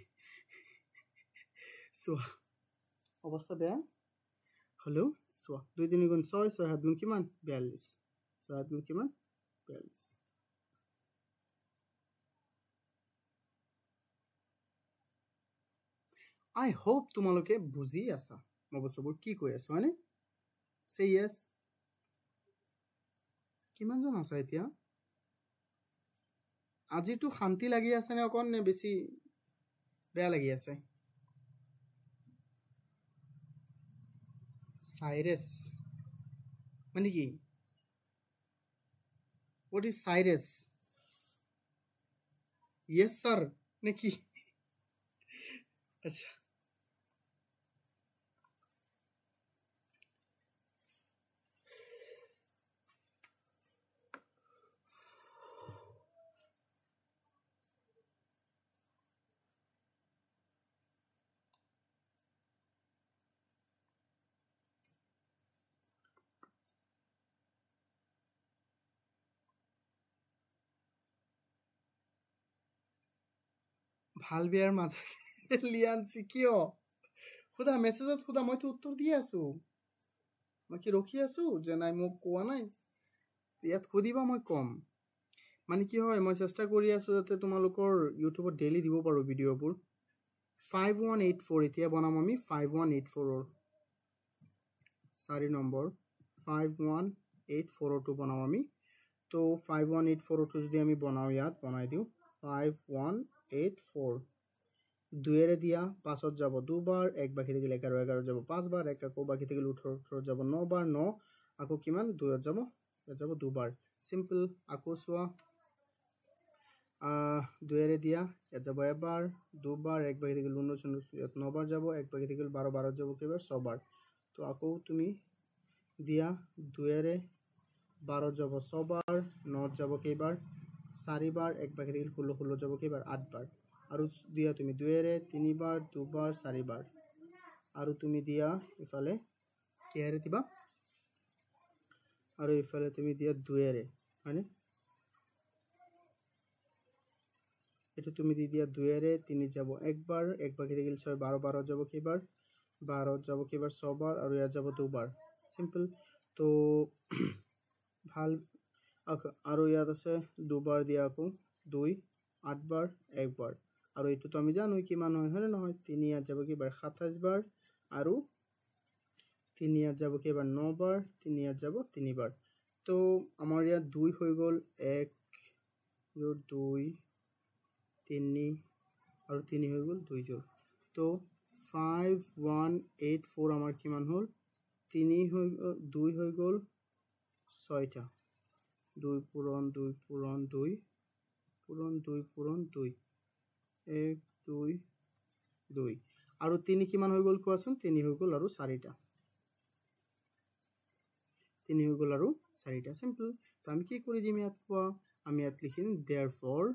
সোৱা অৱস্থা বেয়া হলো সোৱা 2 3 গুণ 6 6 7 গুণ কিমান 42 6 7 গুণ কিমান 42 I hope তোমালোকে বুজি আছা মই বস্তুবোৰ কি কৈ আছো হয়নে say yes কিমান জন আছে এতিয়া আজিটো শান্তি লাগি আছে নে অকন নে বেছি বেয়া লাগি আছে সাইরাস মানে কি what is Cyrus yes sir নাকি আচ্ছা ভাল বিয়াৰ মাজতে লিয়ানছি কিয় খুদা মেছেজত খুদা মইতো উত্তৰ দি আছো মই কি ৰখি আছো যে নাই মোক কোৱা নাই ইয়াত খুদিবা মই কম মানে কি হয় মই চেষ্টা কৰি আছো যাতে তোমালোকৰ ইউটিউবত ডেইলি দিব পাৰো ভিডিঅ'বোৰ 5184 এতিয়া বনাম আমি 5184 ৰ 4 নম্বৰ 5184 টো বনাম আমি তো 5184 টো যদি আমি বনাও ইয়াত বনাই দিও 5184 দুইৰে দিয়া পাছত যাব দুবাৰ এক বাকি থাকিলে 11 11 যাব পাঁচ বাৰ এক আকৌ বাকি থাকিলে 18 18 যাব 9 বাৰ 9 আকৌ কিমান দুইত যাব দুবাৰ সিম্পল আকৌ সোৱা দুইৰে দিয়া ইয়াত যাব এবাৰ দুবাৰ এক বাকি থাকিলে 19 19 9 বাৰ যাব এক বাকি থাকিলে 12 12 যাব কেইবাৰ 6 বাৰ তো আকৌ তুমি দিয়া দুইৰে 12 যাব 6 বাৰ 9 যাব কেইবাৰ 4 বাৰ এক বাকি থাকিলে 16 16 যাব কেইবাৰ 8 বাৰ আৰু দিয়া তুমি দুইৰে 3 বাৰ দুবাৰ 4 বাৰ আৰু তুমি দিয়া ইফালে কিহেৰে দিবা আৰু ইফালে তুমি দিয়া দুইৰে হয়নে এটা তুমি দি দিয়া দুইৰে 3 যাব একবাৰ এক বাকি থাকিল 6 12 12 যাব কেইবাৰ 12 যাব কেইবাৰ 6 বাৰ আৰু ইয়াত যাব দুবাৰ সিম্পল তো ভাল আৰু ইয়াত আছে দুবাৰ দিয়া আকৌ 2 8 বাৰ একবাৰ আৰু এটো তো আমি জানো কিমান হয় হয়নে নহয় 3 ইয়াত যাব কেইবাৰ 27 বাৰ আৰু 3 ইয়াত যাব কেইবাৰ 9 বাৰ 3 ইয়াত যাব 3 বাৰ তো আমাৰ ইয়াত 2 হৈ গল 1 জোৰ 2 3 আৰু 3 হৈ গল 2 জোৰ তো 5184 আমাৰ কিমান হল 3 হৈ 2 হৈ গল 6টা 2 পূৰণ 2 পূৰণ 2 পূৰণ 2 পূৰণ 2 1 2 2 আৰু 3 কিমান হৈ গল কোৱাচোন 3 হৈ গল আৰু 4টা 3 হৈ গল আৰু 4টা সিম্পল তো আমি কি কৰি দিম ইয়াত কোৱা আমি ইয়াত লিখিম therefore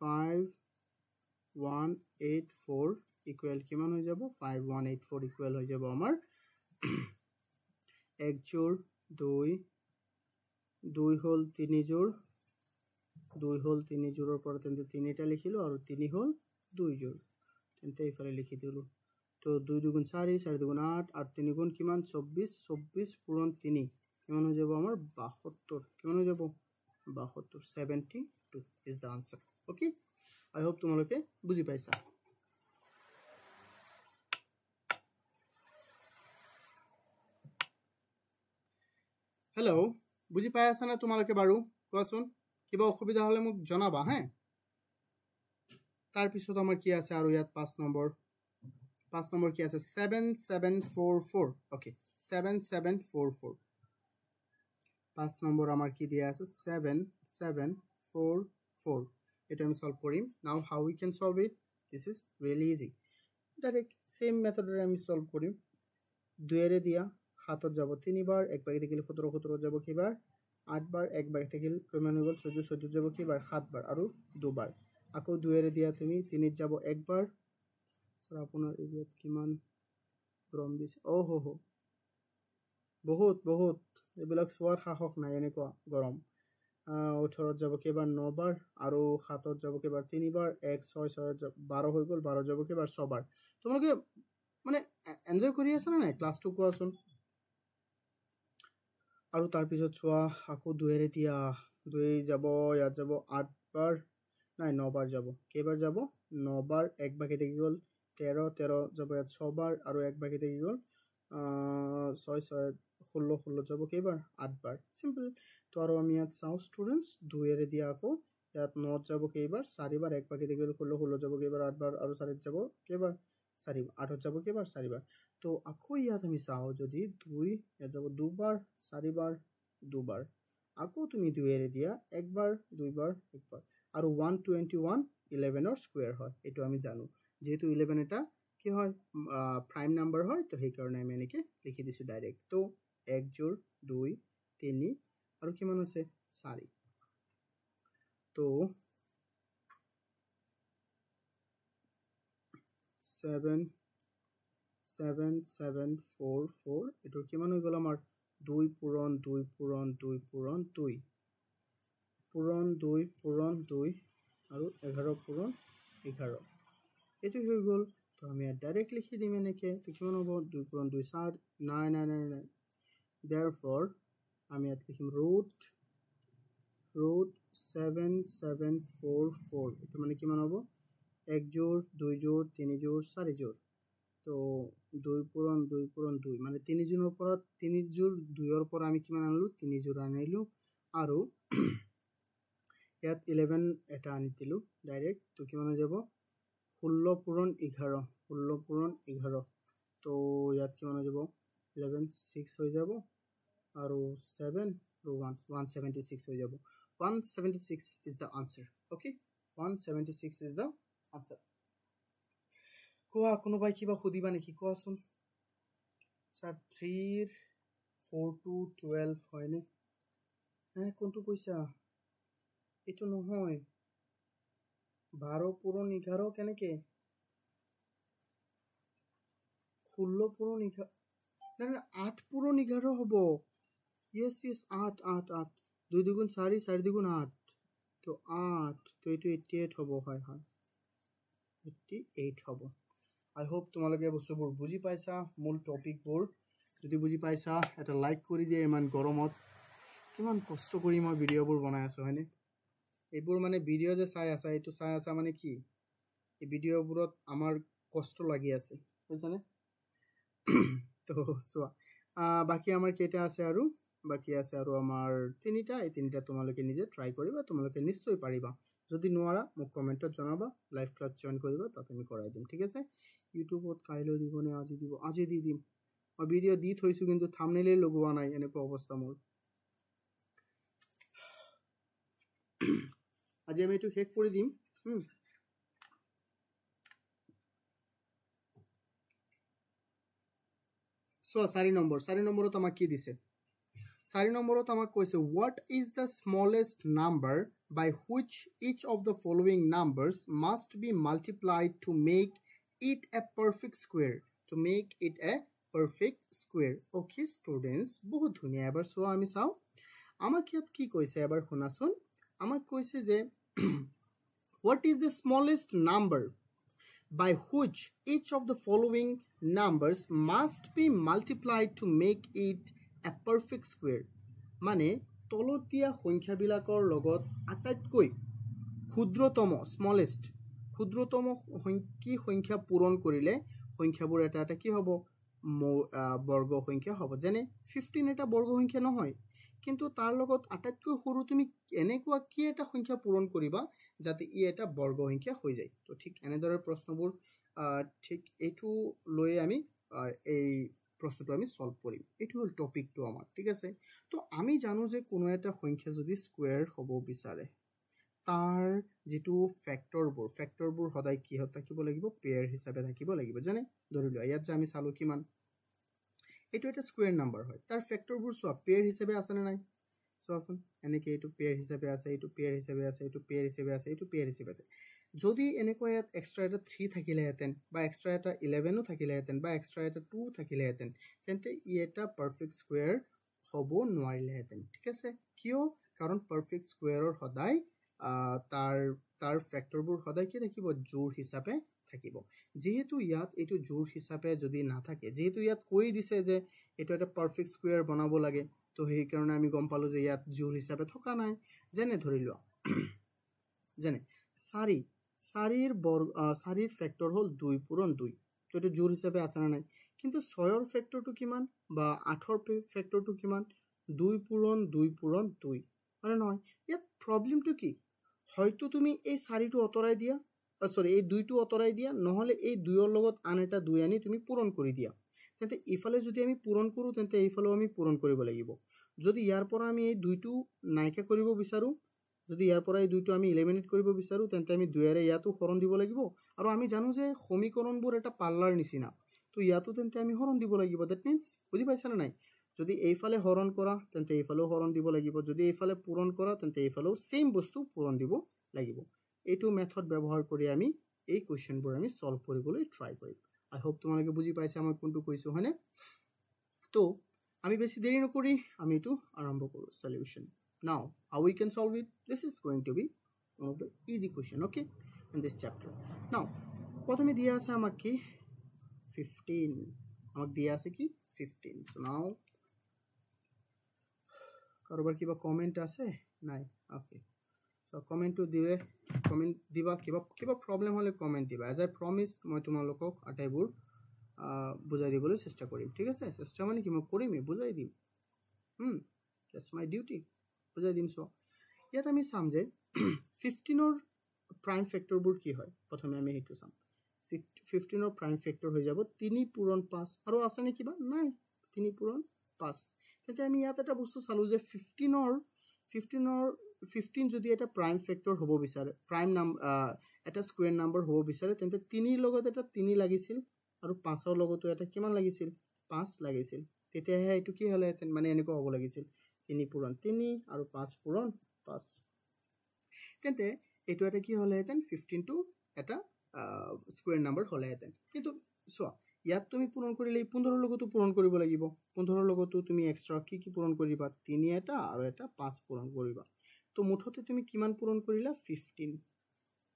5184 ইকুৱেল কিমান হৈ যাব 5184 ইকুৱেল হৈ যাব আমাৰ 1 জোৰ 2 2 হল 3 জোৰ 2 হল 3 জোৰৰ পৰা তেন্তে 3টা লিখিলো আৰু 3 হল 2 জোৰ তেন্তে ইফালে লিখি দিলো তো 2 2 গুণ 4 4 2 গুণ 8 8 3 গুণ কিমান 24 24 পূৰণ 3 কিমান হৈ যাব আমাৰ 72 কিমান হৈ যাব 72 72 is the answer okay I hope তোমালোকে বুজি পাইছা হেল্ল বুজি পাই আছা না তোমালোকে বাৰু কোৱাচোন কিবা অসুবিধা হলে মোক জনাবা হে তাৰপিছত আমাৰ কি আছে আৰু ইয়াত 5 নম্বৰ কি আছে 7744 ওকে 7744 5 নম্বৰ আমাৰ কি দিয়া আছে 7744 এটা আমি সলভ কৰিম now how we can solve it this is really easy direct same মেথডে আমি সলভ কৰিম 2 এৰে দিয়া 7 ত যাব 3 বাৰ 1 বাকি থাকিল 17 17 যাব কিবাৰ 8 বাৰ 1 বাকি থাকিল কিমান হৈ গল 14 14 যাব কিবাৰ 7 বাৰ আৰু 2 বাৰ আকৌ 2 এৰে দিয়া তুমি 3 ত যাব 1 বাৰ সৰ আপোনাৰ এৰিয়াত কিমান গ্ৰম দিছে ও হো বহুত এইবিলাক সোৱাৰ সাহস নাই এনেকুৱা গৰম 18 যাব কিবাৰ 9 বাৰ আৰু 7 যাব কিবাৰ 3 বাৰ 1 6 6 12 হৈ গল 12 যাব কিবাৰ 6 বাৰ তোমালোকে মানে এনজয় কৰি আছা না ক্লাছটো কোৱাচোন আৰু তাৰ পিছত চোৱা আকৌ 2 এৰে দিয়া 2 যাব ইয়াত যাব 8 বাৰ নাই 9 বাৰ যাব কেইবাৰ যাব 9 বাৰ 1 বাকি থাকি গল 13 13 যাব ইয়াত 6 বাৰ আৰু 1 বাকি থাকি গল 6 6 16 16 যাব কেইবাৰ 8 বাৰ সিম্পল তো আৰু আমি ইয়াত চাও স্টুডেন্টস 2 এৰে দিয়া আকৌ ইয়াত 9 যাব কেইবাৰ 4 বাৰ 1 বাকি থাকি গল 16 16 যাব কেইবাৰ 8 বাৰ আৰু 4 যাব কেইবাৰ 4 8 যাব কেইবাৰ 4 বাৰ তো আকৌ ইয়াত আমি চাও যদি 2 ইয়াত যাব 2 বাৰ 4 বাৰ 2 বাৰ আকৌ তুমি 2 এৰে দিয়া 1 বাৰ 2 বাৰ 1 বাৰ আৰু 121 11 ৰ স্কয়াৰ হয় এটো আমি জানো যেহেতু 11 এটা কি হয় প্ৰাইম নাম্বাৰ হয় তো সেই কাৰণে আমি এনেকে লিখি দিছো ডাইৰেক্ট তো 1 জোৰ 2 3 আৰু কিমান আছে 4 তো 7 7 7 4 4 এটো কিমান হৈ গল আমাৰ 2 পূৰণ 2 পূৰণ 2 পূৰণ 2 পূৰণ 2 পূৰণ 2 আৰু 11 পূৰণ 11 এটো হৈ গল তো আমি ডাইৰেক্ট লিখি দিম এনেকে তো কিমান হ'ব 2 পূৰণ 2 4 9 9 9 therefore আমি ইয়াত লিখিম root 7744 এটো মানে কিমান হ'ব 1 জোৰ 2 জোৰ 3 জোৰ 4 জোৰ তো 2 পূৰণ 2 পূৰণ 2 মানে 3 জোৰৰ পৰা 3 জোৰ 2 ৰ পৰা আমি কিমান আনলু 3 জোৰ আনিলু আৰু ইয়াত 11 এটা আনি দিলু ডাইৰেক্ট তো কিমান হৈ যাব 16 পূৰণ 11 16 পূৰণ 11 তো ইয়াত কিমান হৈ যাব 11 6 হৈ যাব আৰু 7 আৰু 1 176 হৈ যাব 176 is the answer okay 176 is the answer কোৱা কোনোবাই কিবা খুদিবা নেকি কোৱাচোন স্যাৰ 3 4 to 12 হয়নে কোনটো কৈছা এটো নহয় 12 পূৰণ 11 কেনেকে 16 পূৰণ 11 না 8 পূৰণ 11 হ'ব yes 8 8 8 2 দুগুণ 4 4 দুগুণ 8 তো 8 তো এটো 88 হ'ব হয় হয় 88 হ'ব I hope তোমালোকে বস্তুবোৰ বুজি পাইছা মূল টপিকবোৰ যদি বুজি পাইছা এটা লাইক কৰি দিয়া ইমান গৰমত কিমান কষ্ট কৰি মই ভিডিওবোৰ বনাই আছো হয়নে এইবোৰ মানে ভিডিও যে চাই আছা মানে কি এই ভিডিওবোৰত আমাৰ কষ্ট লাগি আছে বুজিছানে তো সোৱা বাকি আমাৰ কেটা আছে আৰু বাকি আছে আৰু আমাৰ তিনিটা এই তিনিটা তোমালোকে নিজে ট্ৰাই কৰিবা তোমালোকে নিশ্চয় পাৰিবা যদি নোৱাৰা মোক কমেন্টত জনাবা লাইভ ক্লাস জয়েন কৰিবা তাত আমি কৰাই দিম ঠিক আছে ইউটিউবত কাইলৈ দিবনে আজি দি দিম মই ভিডিও দি থৈছো কিন্তু থাম্বনেইলে লগোৱা নাই এনেকুৱা অৱস্থা মোৰ আজি আমি এটো শেষ কৰি দিম সো 4 নম্বৰত আমাক কি দিছে 4 নম্বৰত আমাক কৈছে what is the smallest number by which each of the following numbers must be multiplied to make it a perfect square okay students বহুত ধুনিয়া এবাৰ সো আমি চাও আমাক ইয়াত কি কৈছে এবাৰ শুনাছোন আমাক কৈছে যে what is the smallest number by which each of the following numbers must be multiplied to make it a perfect square মানে তলতীয়া সংখ্যাবিলাকৰ লগত আটাইতকৈ ক্ষুদ্ৰতম smallest ক্ষুদ্ৰতম কি সংখ্যা পূৰণ কৰিলে সংখ্যাবোৰ এটা কি হ'ব বৰ্গ সংখ্যা হ'ব যেনে 15 এটা বৰ্গ সংখ্যা নহয় কিন্তু তাৰ লগত আটাইতকৈ সৰু তুমি এনেকুৱা কি এটা সংখ্যা পূৰণ কৰিবা যাতে ই এটা বৰ্গসংখ্যা হৈ যায় তো ঠিক এনেদৰে প্ৰশ্নবোৰ ঠিক এইটো লৈ আমি এই প্ৰশ্নটো আমি সলভ কৰিম এইটো হল টপিকটো আমাৰ ঠিক আছে তো আমি জানো যে কোনো এটা সংখ্যা যদি স্কয়াৰ হ'ব বিচাৰে তাৰ যেটো ফ্যাক্টৰবোৰ সদায় কি হত থাকিব লাগিব পেয়াৰ হিচাপে থাকিব লাগিব জানে ধৰি লোৱা ইয়াত যে আমি চালো কিমান এইটো এটা স্কয়াৰ নাম্বাৰ হয় তাৰ ফ্যাক্টৰবোৰ সব পেয়াৰ হিচাপে আছে না নাই চোৱাচোন এনেকৈ এইটো পেয়াৰ হিচাপে আছে এইটো পেয়াৰ হিচাপে আছে এইটো পেয়াৰ হিচাপে আছে এইটো পেয়াৰ হিচাপে আছে যদি এনেকৈ ইয়াত এক্সট্ৰা এটা 3 থাকিলেহেঁতেন বা এক্সট্ৰা এটা 11 থাকিলেহেঁতেন বা এক্সট্ৰা এটা 2 থাকিলেহেঁতেন তেন্তে ই এটা পাৰফেক্ট স্কয়াৰ হ'ব নোৱাৰিলেহেঁতেন ঠিক আছে কিয় কাৰণ পাৰফেক্ট স্কয়াৰৰ সদায় তাৰ ফ্যাক্টৰবোৰ সদায় কি থাকিব জোড় হিচাপে থাকিব যেহেতু ইয়াত এইটো জোড় হিচাপে যদি না থাকে যেহেতু ইয়াত কৈ দিছে যে এটো এটা পারফেক্ট স্কয়ার বনাব লাগে তো সেই কাৰণে আমি গম পালো যে ইয়াত জোড় হিচাপে থকা নাই যেনে ধৰি লোৱা যেনে 4 ফ্যাক্টৰ হল 2 পূৰণ 2 তো এটো জোড় হিচাপে আছে না নাই কিন্তু 6 ৰ ফ্যাক্টৰটো কিমান বা 8 ৰ ফ্যাক্টৰটো কিমান 2 পূৰণ 2 পূৰণ 2 মানে নহয় ইয়াত প্ৰবলেমটো কি হয়তো তুমি এই 4টো অতৰাই দিয়া সৰি এই 2টো অতৰাই দিয়া নহলে এই 2ৰ লগত আন এটা 2 আনি তুমি পূৰণ কৰি দিয়া তেন্তে ইফালে যদি আমি পূৰণ কৰো তেন্তে এইফালেও আমি পূৰণ কৰিব লাগিব যদি ইয়াৰ পৰা আমি এই 2টো নাইকা কৰিব বিচাৰো যদি ইয়াৰ পৰা এই 2টো আমি এলিমিনেট কৰিব বিচাৰো তেন্তে আমি 2ৰে ইয়াতো হৰণ দিব লাগিব আৰু আমি জানো যে সমীকৰণবোৰ এটা পাল্লাৰ নিচিনা তো ইয়াতো তেন্তে আমি হৰণ দিব লাগিব দ্যাট মিন্স বুজি পাইছা না নাই যদি এইফালে হৰণ কৰা তেন্তে এইফালেও হৰণ দিব লাগিব যদি এইফালে পূৰণ কৰা তেন্তে এইফালেও সেম বস্তু পূৰণ দিব লাগিব এইটো মেথড ব্যৱহাৰ কৰি আমি এই কোৱেশ্চনবোৰ আমি সলভ কৰিবলৈ ট্ৰাই কৰিম আই হোপ তোমালোকে বুজি পাইছা মই কোনটো কৈছো হয়নে তো আমি বেছি দেৰি নকৰি আমি এটো আৰম্ভ কৰো solution now how we can solve it this is going to be one of the easy question okay in this chapter now প্রথমে দিয়া আছে আমাক কি 15 আমাক দিয়া আছে কি 15 so now কারোবার কিবা কমেন্ট আছে নাই ওকে সো কমেন্ট দিবা কিবা প্রবলেম হলে কমেন্ট দিবা as I promised মই তোমালোকক আটাইবোৰ বুজাই দিবলৈ চেষ্টা কৰিম ঠিক আছে চেষ্টা মানে কি মই কৰিমই বুজাই দিম that's my duty বুজাই দিম সো ইয়াত আমি চাম যে 15 ৰ প্ৰাইম ফ্যাক্টৰবোৰ কি হয় প্ৰথমে আমি হেতু চাম 15 ৰ প্ৰাইম ফ্যাক্টৰ হৈ যাব 3 পূৰণ 5 আৰু আছে নে কিবা নাই 3 পূৰণ 5 তেন্তে আমি ইয়াত এটা বস্তু চালো যে 15 যদি এটা প্ৰাইম ফ্যাক্টৰ হ'ব বিচাৰে প্ৰাইম এটা স্কয়াৰ নাম্বাৰ হ'ব বিচাৰে তেন্তে 3 ৰ লগত এটা 3 লাগিছিল আৰু 5 ৰ লগতো এটা কিমান লাগিছিল 5 লাগিছিল তেতিয়াহে এটো কি হলে মানে এনেকৈ হ'ব লাগিছিল 3 পূৰণ 3 আৰু 5 পূৰণ 5 তেন্তে এটো এটা কি হলেহেতেন 15 টো এটা স্কয়াৰ নাম্বাৰ হলেহেতেন কিন্তু সোয়া ইয়াত তুমি পূৰণ কৰিলে 15 ৰ লগতো পূৰণ কৰিব লাগিব 15 ৰ লগতো তুমি এক্সট্ৰা কি পূৰণ কৰিবা 3 এটা আৰু এটা 5 পূৰণ কৰিবা তো মুঠতে তুমি কিমান পূৰণ কৰিলা 15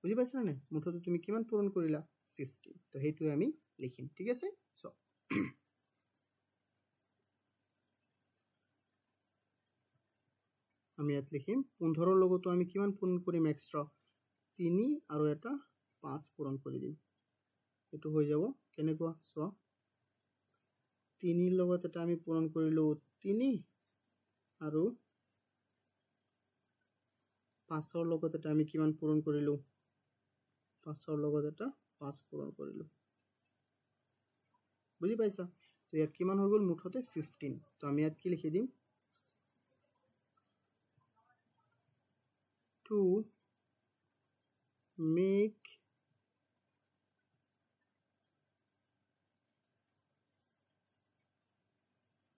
বুজি পাইছা না মুঠতে তুমি কিমান পূৰণ কৰিলা 15 তো হেতু আমি লিখিম ঠিক আছে সো আমি ইয়াত লিখিম 15 ৰ লগতো আমি কিমান পূৰণ কৰিম এক্সট্ৰা 3 আৰু এটা 5 পূৰণ কৰি দিম এটো হৈ যাব কেনেকুৱা সো 3 ৰ লগত এটা আমি পূৰণ কৰিলো 3 আৰু 5 ৰ লগত এটা আমি কিমান পূৰণ কৰিলো 5 ৰ লগত এটা 5 পূৰণ কৰিলো বুজি পাইছা তো ইয়াত কিমান হৈ গল মুঠতে 15 তো আমি ইয়াত কি লিখি দিম to make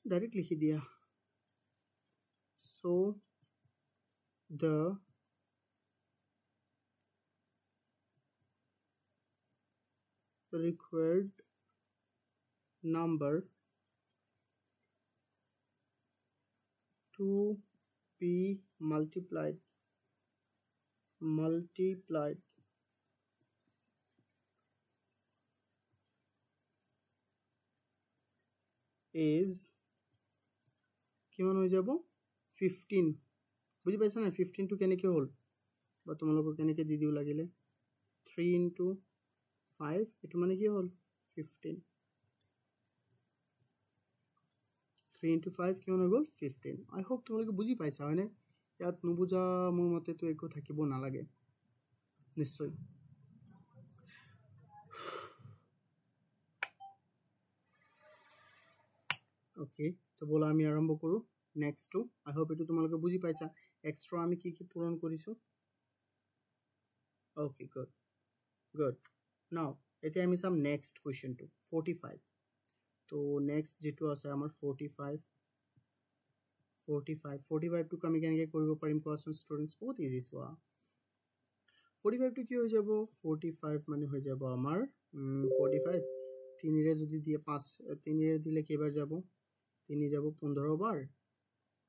डायरेक्ट लिखी दिया so the required number to be multiplied is কিমান হৈ যাব 15 বুজি পাইছা না 15 টো কেনেকৈ হল বা তোমালোকক কেনেকৈ দি দিও লাগিলে 3 into 5 এটো মানে কি হল 15 3 into 5 কিমান হৈ গল 15 আই হোপ তোমালোকে বুজি পাইছা হয়নে ইয়াত নুবুজা মোৰ মতে তো একো থাকিব নালাগে নিশ্চয় ওকে তো বলা আমি আৰম্ভ কৰোঁ নেক্সটটো আই হোপ এইটো তোমালোকে বুজি পাইছা এক্সট্ৰা আমি কি পূৰণ কৰিছোঁ ওকে গুড নাও এতিয়া আমি চাম নেক্সট কুৱেশ্যনটো 45 তো নেক্সট যেটো আছে আমাৰ 45 টোক আমি কেনেকৈ কৰিব পাৰিম কোৱাচোন ষ্টুডেণ্টছ বহুত ইজি চোৱা 45 টো কি হৈ যাব 45 মানে হৈ যাব আমাৰ 45 তিনিৰে যদি দিয়ে 5 তিনিৰে দিলে কেইবাৰ যাব 3 যাব 15 বাৰ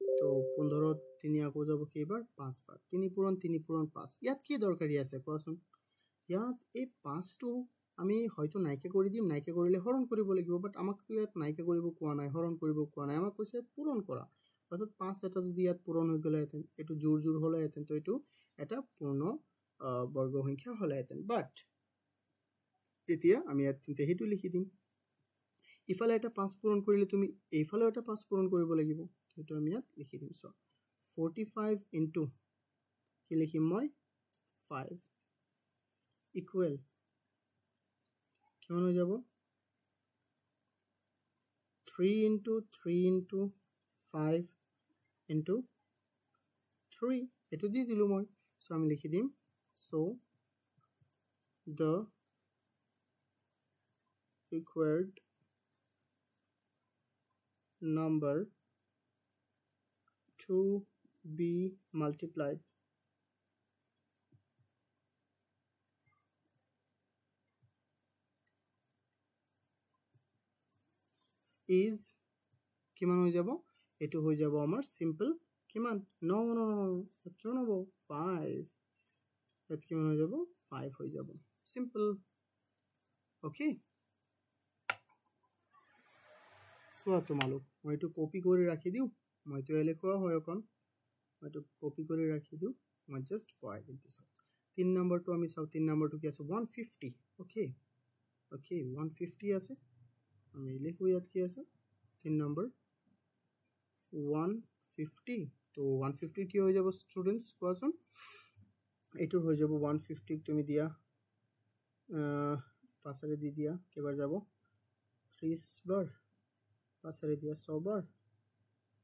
তো 15 3 আকৌ যাব কেইবাৰ 5 বাৰ 3 পূৰণ 5 ইয়াত কি দৰকাৰী আছে কোৱাচোন ইয়াত এই 5 টো আমি হয়তো নাইকিয়া কৰি দিম নাইকিয়া কৰিলে হৰণ কৰিব লাগিব বাট আমাক তো ইয়াত নাইকিয়া কৰিব কোৱা নাই হৰণ কৰিব কোৱা নাই আমাক কৈছে পূৰণ কৰা অৰ্থাৎ 5 এটা যদি ইয়াত পূৰণ হৈ গ'লেহেঁতেন এইটো জোৰ হ'লেহেঁতেন তো এইটো এটা পূৰ্ণ বৰ্গ সংখ্যা হ'লেহেঁতেন বাট এতিয়া আমি ইয়াত সেইটো লিখি দিম ইফালে এটা 5 পূৰণ কৰিলে তুমি এইফালেও এটা 5 পূৰণ কৰিব লাগিব সেইটো আমি ইয়াত লিখি দিম সো 45 ইনটু কি লিখিম মই 5 ইকুৱেল কিমান হৈ যাব 3 ইনটু 5 ইনটু 3 এটো দি দিলো মই সো আমি লিখি দিম so the required number to be multiplied is কিমান হৈ যাব এটো হৈ যাব আমাৰ সিম্পল কিমান নো কিমান হ'ব 5 এত কিমান হৈ যাব 5 হৈ যাব সিম্পল ওকে চোৱা তোমালোক মই এটো কপি কৰি ৰাখি দিও মই তো এলেখোৱা হয় অকন মই তো কপি কৰি ৰাখি দিও মই জাস্ট পঢ়াই দিম পিছত 3 নম্বৰটো আমি চাও 3 নম্বৰটো কি আছে 150 ওকে 150 আছে আমি লিখো ইয়াত কি আছে 3 নম্বৰ 150 তো 150 কি হৈ যাব স্টুডেন্টস কোৱাচোন এটো হৈ যাব 150 তুমি দিয়া পাছৰে দি দিয়া কেবাৰ যাব 30 বাৰ পাছৰে দিয়া 100 বাৰ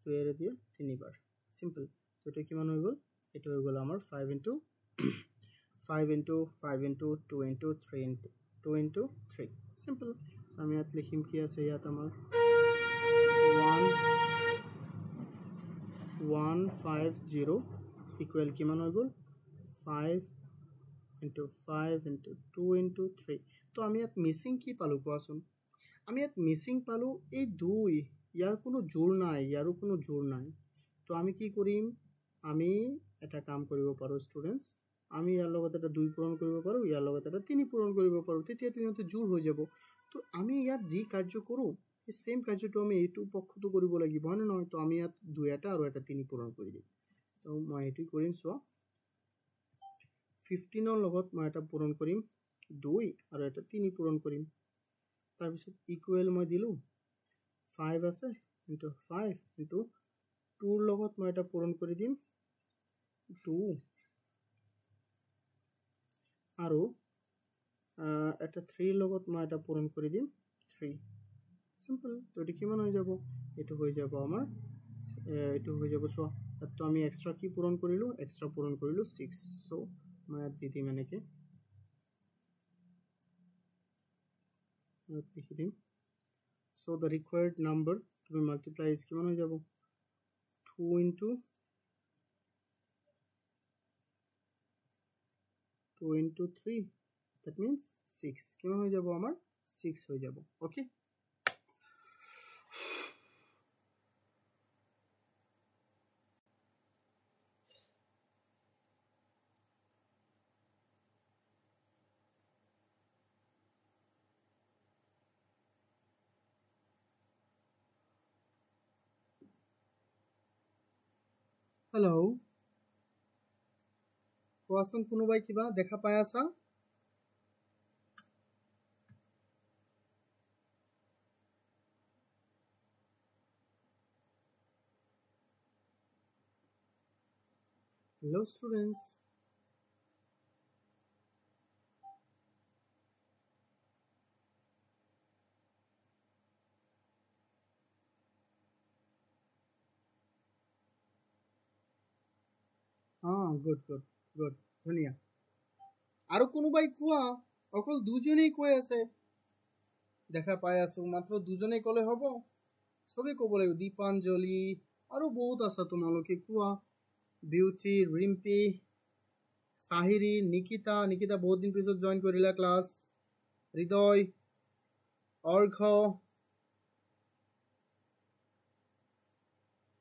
দুইৰে দিয়া 3 বাৰ সিম্পল তো এটো কিমান হৈ গল এটো হৈ গল আমাৰ 5 into 5 into 5 into 2 into 3 into 2 into 3 simple আমি ইয়াত লিখিম কি আছে ইয়াত আমাৰ 150 ইকুৱেল কিমান হৈ গল 5 into 5 into 2 into 3 তো আমি ইয়াত মিসিং কি পালো কোৱাচোন আমি ইয়াত মিসিং পালো এই 2 ইয়াৰ কোনো জোৰ নাই ইয়াৰো কোনো জোৰ নাই তো আমি কি কৰিম আমি এটা কাম কৰিব পাৰো স্টুডেন্টস আমি ইয়াৰ লগত এটা 2 পূৰণ কৰিব পাৰো ইয়াৰ লগত এটা 3 পূৰণ কৰিব পাৰো তেতিয়া তিনিতে জোৰ হৈ যাব তো আমি ইয়াত যি কাৰ্য কৰো এই সেম কাৰ্যটো আমি এইটো পক্ষটো কৰিব লাগিব হয় নহয় তো আমি ইয়াত 2 এটা আৰু এটা 3 পূৰণ কৰি দিম তো মই এটো কৰিম সো 15 লগত মই এটা পূৰণ কৰিম 2 আৰু এটা 3 পূৰণ কৰিম তাৰ পিছত ইকুৱেল মই দিলু 5 আছে ইনটু 5 ইনটু 2 লগত মই এটা পূৰণ কৰি দিম 2 আৰু এটা 3 লগত মই এটা পূৰণ কৰি দিম 3 সিম্পল তো এটো কিমান হৈ যাব এটো হৈ যাব আমাৰ এটো হৈ যাব সো তো আমি এক্সট্ৰা কি পূৰণ কৰিলো এক্সট্ৰা পূৰণ কৰিলো 6 সো मैं दीदी मैंने के लिखी दी so the required number to be multiply is किमान हो जाबो 2 into 3 that means 6 কিমান হৈ যাব আমাৰ 6 হৈ যাব ওকে हेलो কোৱাচোন কোনোবাই কিবা দেখা পাই আছা Hello students good good good ধুনীয়া আৰু কোনোবাই কোৱা অকল দুজনেই কৈ আছে দেখা পাই আছো মাত্ৰ দুজনেই ক'লে হ'ব চবেই ক'ব লাগিব দীপাঞ্জলি আৰু বহুত আছে তোমালোকে কোৱা বিউটি ৰিম্পি সাহিৰি নিকিতা নিকিতা বহুত দিন পিছত জইন কৰিলা ক্লাছ হৃদয় অৰ্ঘ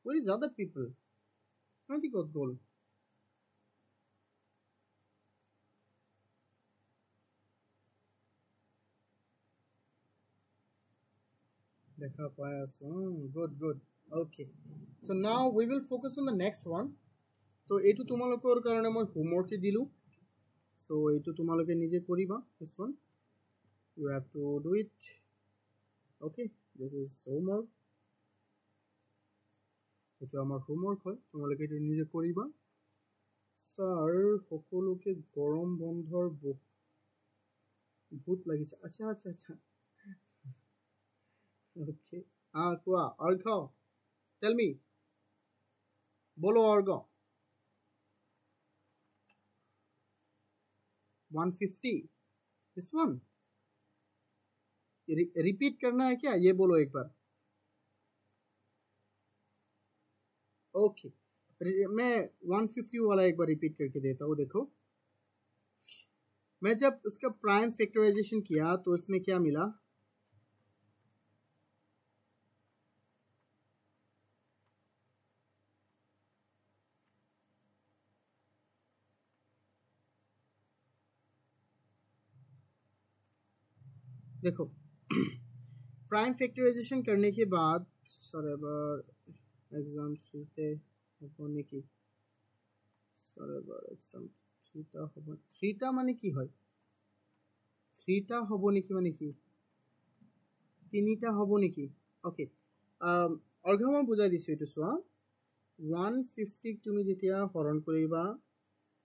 Where is other people? সিহঁতি ক'ত গ'ল দেখা পাই আছো good good okay so' now we will focus on the next one তো এইটো তোমালোকৰ কাৰণে মই হোমৱৰ্কে দিলোঁ চ' এইটো তোমালোকে নিজে কৰিবা this one you have to do it okay this is homework এইটো আমাৰ হোমৱৰ্ক হয় তোমালোকে এইটো নিজে কৰিবা ছাৰ সকলোকে গৰম বন্ধৰ ভূত লাগিছে আচ্ছা আচ্ছা আচ্ছা অ'কে কোৱা অৰ্ঘ টেল মি বলো অৰ্ঘ 150 this one रिपीट करना है क्या ये बोलो एक बार ओके मैं 150 वाला एक बार रिपीट करके देता हूँ देखो मैं जब इसका प्राइम फैक्टराइजेशन किया तो इसमें क्या मिला देखो प्राइम फैक्टराइजेशन करने के बाद सर एग्जाम थ्रीते होने की सर एग्जाम थ्रीटा माने की হয় थ्रीटा হব নেকি মানে কি তিনিটা হব নেকি ওকে অৰ্ঘ মই বুজাই দিছো এইটো চোৱা 150 তুমি যেতিয়া হৰণ কৰিবা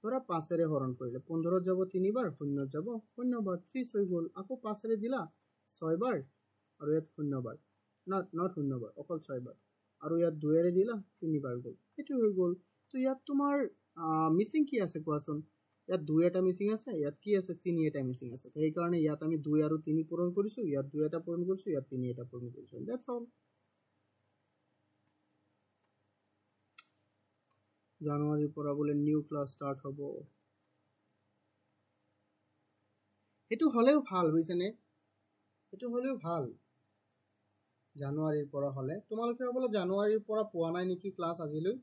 ধৰা 5 ৰে হৰণ কৰিলে 15 যাব 3 বাৰ 0 যাব 0 বাৰ 30 হৈ গ'ল আকৌ 5 ৰে দিলা 6 বাৰ আৰু ইয়াত 0 বাৰ নট 0 বাৰ অকল 6 বাৰ আৰু ইয়াত 2 ৰে দিলা 3 বাৰ গ'ল এটো হৈ গ'ল তো ইয়াত তোমাৰ মিসিং কি আছে কোৱাচোন ইয়াত 2 এটা মিসিং আছে ইয়াত কি আছে 3 এটা মিসিং আছে তো এই কাৰণে ইয়াত আমি 2 আৰু 3 পূৰণ কৰিছো ইয়াত 2 এটা পূৰণ কৰিছো ইয়াত 3 এটা পূৰণ কৰিছো দ্যাটস অল জানুৱাৰীৰ পৰা বোলে নিউ ক্লাছ ষ্টাৰ্ট হ'ব এটো হলেও ভাল বুজিছেনে এটো হলেও ভাল জানুৱাৰীৰ পৰা হলে তোমালোকে বোলে জানুৱাৰীৰ পৰা পোৱা নাই নেকি ক্লাছ আজিলৈ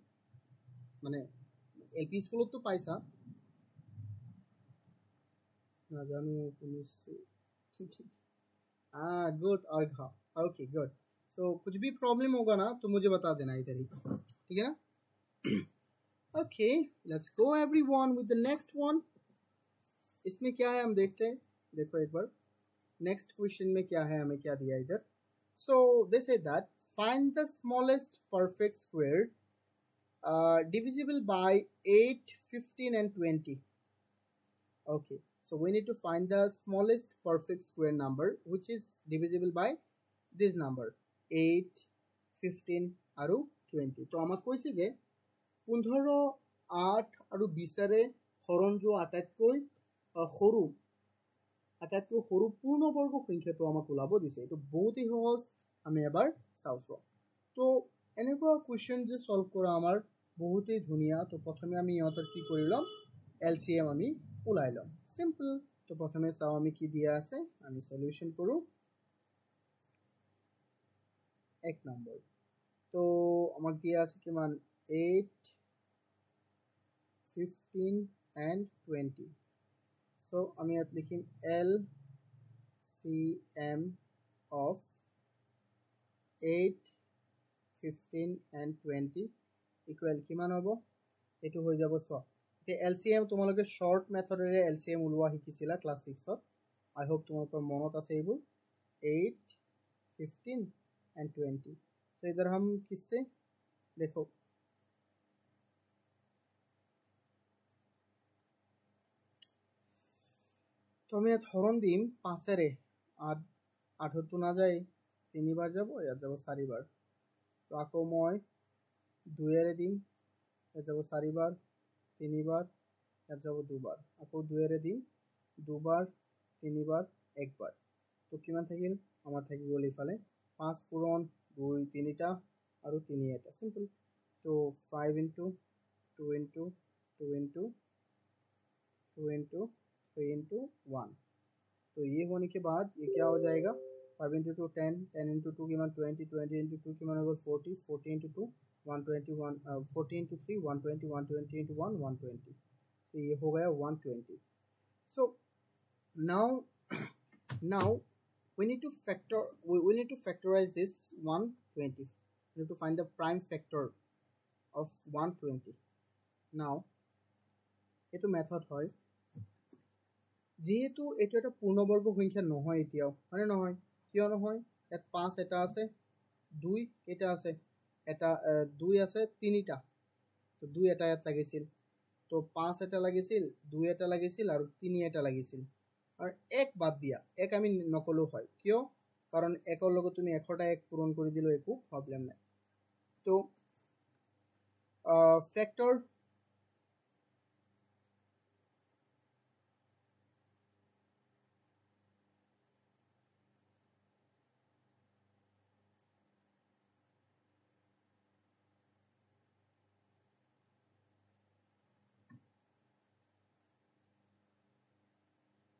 মানে এলপি স্কুলতো পাইছা না জানো শুনিছো गुड अर्घा ओके गुड सो कुछ भी प्रॉब्लम होगा ना तो मुझे बता देना इधर ही ठीक है ना okay let's go everyone with the next one इसमें क्या है हम देखते हैं देखो एक बार नेक्स्ट क्वेश्चन में क्या है हमें क्या दिया इधर so they say that find the smallest perfect square divisible by 8 15 and 20 okay so we need to find the smallest perfect square number which is divisible by this number 8 15 আৰু 20 তো আমাক কৈছে যে 15 8 আৰু 20 ৰে হৰণ যোৱা আটাইতকৈ সৰু পূৰ্ণবৰ্গ সংখ্যাটো আমাক ওলাব দিছে এইটো বহুতই সহজ আমি এবাৰ চাওঁছো তো এনেকুৱা কোৱেশ্চন যে সলভ কৰা আমাৰ বহুতই ধুনীয়া তো প্ৰথমে আমি ইহঁতৰ কি কৰি ল'ম এলসিএম আমি ওলাই ল'ম সিম্পল তো প্ৰথমে চাও আমি কি দিয়া আছে আমি সলিউশন কৰো এক নম্বৰ তো আমাক দিয়া আছে কিমান 8 15 and 20 so আমি ইয়াত লিখিম LCM of 8 15 and 20 equal কিমান হ'ব এটো হৈ যাব সো তে এলসিএম তোমালোকে শর্ট মেথডেৰে এলসিএম উলোৱা শিকিছিলা ক্লাস 6 ত আই হোপ তোমালোকৰ মনত আছে এইবোৰ 8 15 and 20 तो इधर हम किससे देखो तो আমি ইয়াত হৰণ দিম 5 ৰে 8 তো না যায় 3 বাৰ যাব ইয়াত যাব 4 বাৰ তো আকৌ মই 2 ৰে দিম ইয়াত যাব 4 বাৰ তিনিবাৰ ইয়াত যাব দুবাৰ আকৌ 2 এৰে দিম দুবাৰ তিনিবাৰ একবাৰ তো কিমান থাকিল আমাৰ থাকি গ'ল ইফালে 5 পূৰণ 2 তিনিটা আৰু 3 এটা সিম্পল तो 5 into 2 into 2 into 2 into 3 into 1 तो ये होने के बाद ये क्या हो जाएगा 5 into 2 10 10 into 2 किमान 20 20 into 2 किमान होगा 40 40 into 2 121 40 into 3 120 120 into 1 120 तो ये हो गया 120 so now we need to factorize this 120 we need to find the prime factor of 120 now eto method hoy যেহেতু এটো এটা পূর্ণবর্গ সংখ্যা নহয় এতিয়াও মানে নহয় কিয় নহয় ইয়াত 5 এটা আছে 2 এটা আছে এটা 2 আছে 3টা তো 2 এটা ইয়াত লাগিছিল তো 5 এটা লাগিছিল 2 এটা লাগিছিল আৰু 3 এটা লাগিছিল আৰু এক বাদ দিয়া এক আমি নকলো হয় কিয় কাৰণ একৰ লগত তুমি এশটা এক পূৰণ কৰি দিলো একো প্ৰবলেম নাই তো factor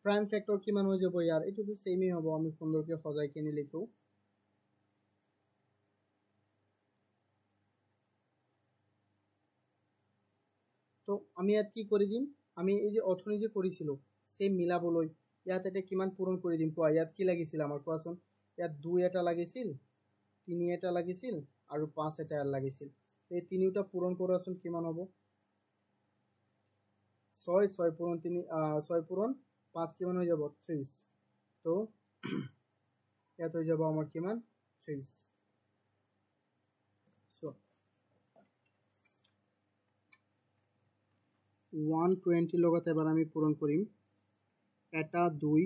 prime factor কিমান হৈ যাব ইয়াৰ এটো তো সেমই হ'ব আমি সুন্দৰকৈ সজাই কিনি লিখো তো আমি ইয়াত কি কৰি দিম আমি এই যে অথনি যে কৰিছিলো সেম মিলাবলৈ ইয়াত এটা কিমান পূৰণ কৰি দিম কোৱা ইয়াত কি লাগিছিল আমাৰ কোৱাচোন ইয়াত 2 এটা লাগিছিল 3 এটা লাগিছিল আৰু 5 এটা লাগিছিল এই তিনিটা পূৰণ কৰাচোন কিমান হ'ব 6 6 পূৰণ 3 6 পূৰণ 5 কিমান হৈ যাব 30 তো ইয়াত হৈ যাব আমাৰ কিমান 30 সো 120 লগত এবাৰ আমি পূৰণ কৰিম এটা 2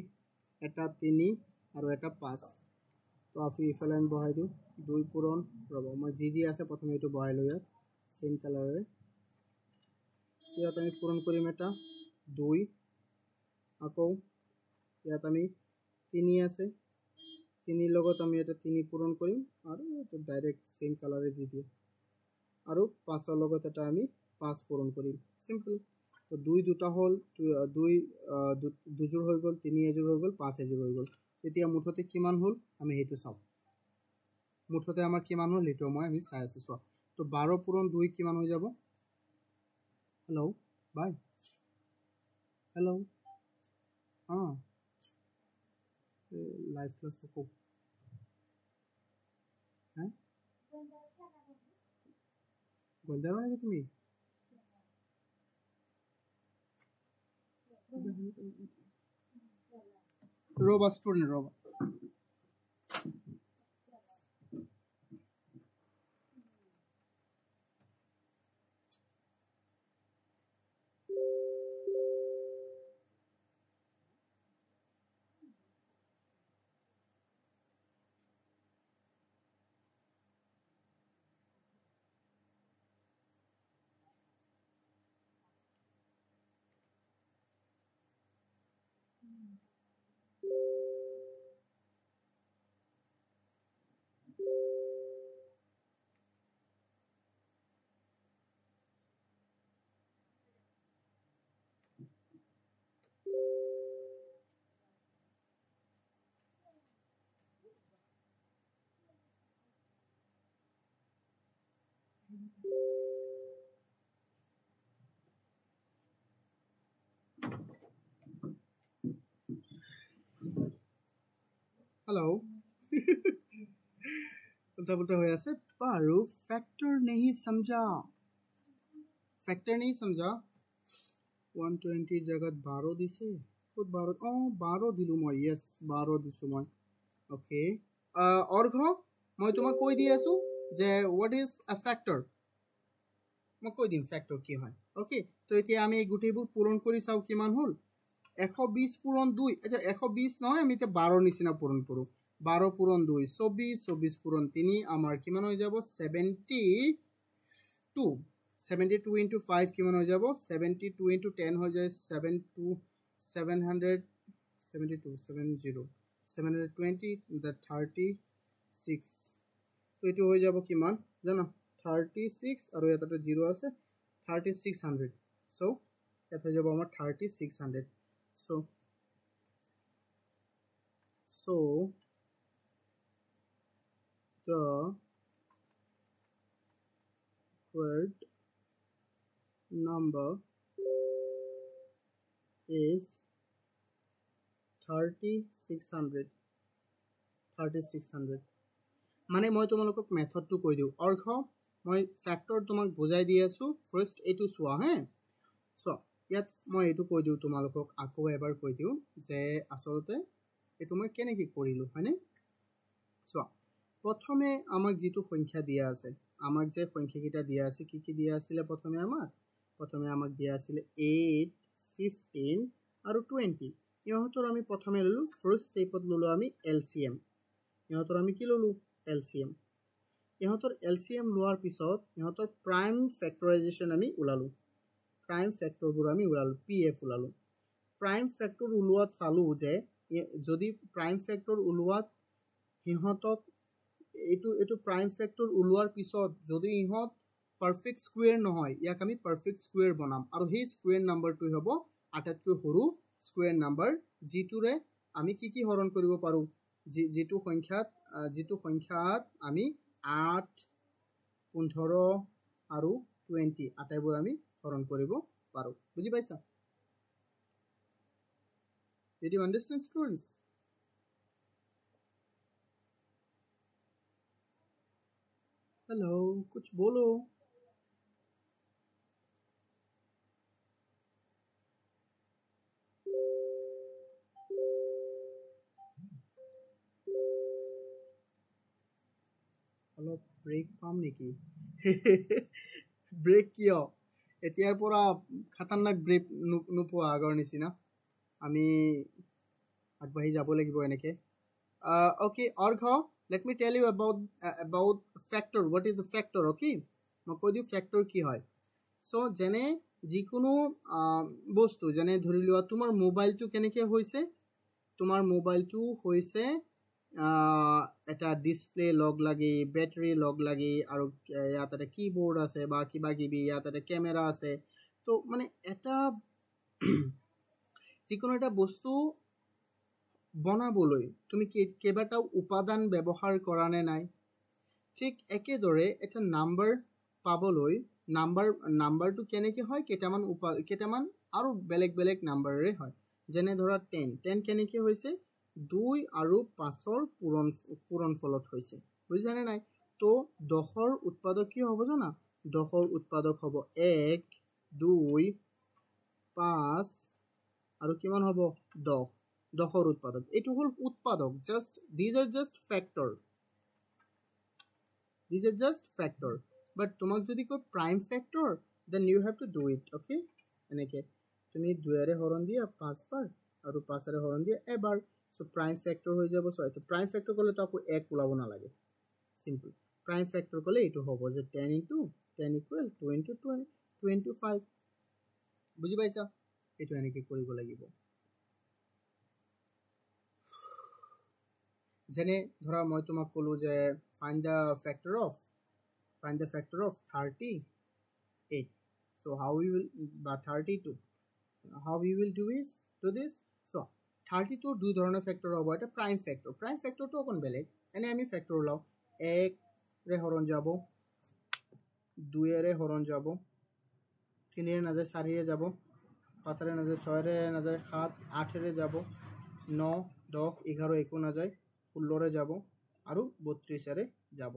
এটা 3 আৰু এটা 5 তো আপনি ইফালে আমি বহাই দিও 2 পূৰণ ৰব মই জি আছে প্ৰথমে এটো বহাই লও ইয়াত সেম কালাৰে ইয়াত আমি পূৰণ কৰিম এটা 2 আকৌ ইয়াত আমি 3 আছে 3 লগত আমি এটা 3 পূৰণ কৰিম আৰু এটো ডাইৰেক্ট সেম কালাৰে দি দিও আৰু 5 ৰ লগত এটা আমি 5 পূৰণ কৰিম সিম্পল তো 2 দুটা হল 2 দুজোৰ হৈ গল 3 এজোৰ হৈ গল 5 এজোৰ হৈ গল এতিয়া মুঠতে কিমান হল আমি হেতু চাও মুঠতে আমাৰ কিমান হল এটো মই আমি চাই আছো চোৱা তো 12 পূৰণ 2 কিমান হৈ যাব हेलो बाय हेलो हाँ लाइव क्लास को हैं गोंदार वाले के तुम्ही रोबा स्टूडेंट रोबा हेलो उल्टा पुल्टा हो ऐसे पारू फैक्टर नहीं समझा 120 जगह 12 दिसे खुद 12 12 दिलु মই यस 12 दिसु মই ओके और घ মই তোমাক কৈ দি আছো যে what is a factor মই কৈ দিম ফ্যাক্টর কি হয় ওকে তো এতিয়া আমি এই গুটেইবোৰ পূৰণ কৰি চাও কিমান হল 120 পূৰণ 2 আচ্ছা 120 নহয় আমি তে 12 নিচিনা পূৰণ কৰো 12 পূৰণ 2 24 24 পূৰণ 3 আমাৰ কিমান হৈ যাব 72 72 into 5 কিমান হৈ যাব 72 into 10 হৈ যায় 700 72 70 720 the 36 তো এটো হৈ যাব কিমান জানো 36 আৰু এটাতে 0 আছে 3600 so এটা হৈ যাব আমাৰ 3600 so the word number is 3600 মানে মই তোমালোকক মেথডটো কৈ দিও অৰ্ঘ মই ফ্যাক্টৰ তোমাক বুজাই দি আছো ফাৰ্স্ট এটো চোৱা হে সো ইয়াত মই এটো কৈ দিও তোমালোকক আকৌ এবাৰ কৈ দিও যে আসলতে এটো মই কেনেকৈ কৰিলো হয়নে সো প্ৰথমে আমাক যেটো সংখ্যা দিয়া আছে আমাক যে সংখ্যাকিটা দিয়া আছে কি কি দিয়া আছিল প্ৰথমে আমাক দিয়া আছিল 8 15 আৰু 20 ইহঁতৰ আমি প্ৰথমে ললো ফাৰ্স্ট স্টেপত ললো আমি এলসিএম ইহঁতৰ আমি কি ললো এলসিএম ইহঁতৰ এলসিএম লোৱাৰ পিছত ইহঁতৰ প্ৰাইম ফ্যাক্টৰাইজেশন আমি উলালো প্ৰাইম ফ্যাক্টৰবোৰ আমি উলালো পিএফ উলালো প্ৰাইম ফ্যাক্টৰ উলোৱাত চালো যে যদি প্ৰাইম ফ্যাক্টৰ উলোৱাত ইহঁতক এটো প্ৰাইম ফ্যাক্টৰ উলোৱাৰ পিছত যদি ইহঁত পাৰফেক্ট স্কয়াৰ নহয় ইয়াক আমি পাৰফেক্ট স্কয়াৰ বনাম আৰু সেই স্কয়াৰ নাম্বাৰটো হ'ব আটাইতকৈ সৰু স্কয়াৰ নাম্বাৰ যিটোৰে আমি কি হৰণ কৰিব পাৰো যেটো সংখ্যাত আমি 8 15 আৰু 20 আটাইবোৰ আমি হৰণ কৰিব পাৰো বুজি পাইছা Did you understand students Hello कुछ बोलो অলপ ব্রেক পাম নেকি ব্রেক কিয় এতিয়াৰ পৰা খতৰনাক ব্ৰেক নোপোৱা আগৰ নিচিনা আমি আগবাঢ়ি যাব লাগিব এনেকে okay অৰ্ঘ let me tell you about factor what is a factor okay মই কৈ দিও factor কি হয় so জেনে যিকোনো বস্তু জেনে ধৰি লোৱা তোমাৰ মোবাইলটো কেনেকৈ হৈছে তোমাৰ মোবাইলটো হৈছে এটা ডিসপ্লে লগ লাগি ব্যাটাৰি লগ লাগি আৰু ইয়াত এটা কিবোৰ্ড আছে বা কিবা কিবি ইয়াত এটা ক্যামেৰা আছে তো মানে এটা যিকোনো এটা বস্তু বনাবলৈ তুমি কেইবাটাও উপাদান ব্যৱহাৰ কৰা নে নাই ঠিক একেদৰে এটা নাম্বাৰ পাবলৈ নাম্বাৰটো কেনেকৈ হয় কেইটামান আৰু বেলেগ নাম্বাৰৰে হয় যেনে ধৰা 10 কেনেকৈ হৈছে 2 আৰু 5ৰ পূৰণফলত হৈছে বুজিছানে নাই তো 10ৰ উৎপাদক কি হ'ব জানা 10ৰ উৎপাদক হ'ব 1 2 5 আৰু কিমান হ'ব 10ৰ উৎপাদক এটো হল উৎপাদক just these are just factor but তোমাক যদি কয় prime factor then you have to do it okay এনেকে তুমি 2 এৰে হৰণ দিয়া 5 বাৰ আৰু 5 এৰে হৰণ দিয়া এবাৰ so prime factor হৈ যাব so এটা prime factor কলে তো আপু 1 ওলাব না লাগে simple prime factor কলে এটো হ'ব যে 10 into 10 equal 2 into 2 into 5 বুজি পাইছা এটো এনেকে কৰিব লাগিব যেনে ধৰা মই তোমাক কলো যে find the factor of 38 so how we will 32 how we will do this so 32 দুই ধৰণৰ ফ্যাক্টৰ হ'ব এটা প্ৰাইম ফ্যাক্টৰটো অকন বেলেগ এনে আমি ফ্যাক্টৰ লও 1 ৰে হৰণ যাব 2 ৰে হৰণ যাব 3 ৰে নাযায় 4 ৰে যাব 5 ৰে নাযায় 6 ৰে নাযায় 7 8 ৰে যাব 9 10 11 একো নাযায় 16 ৰে যাব আৰু 32 ৰে যাব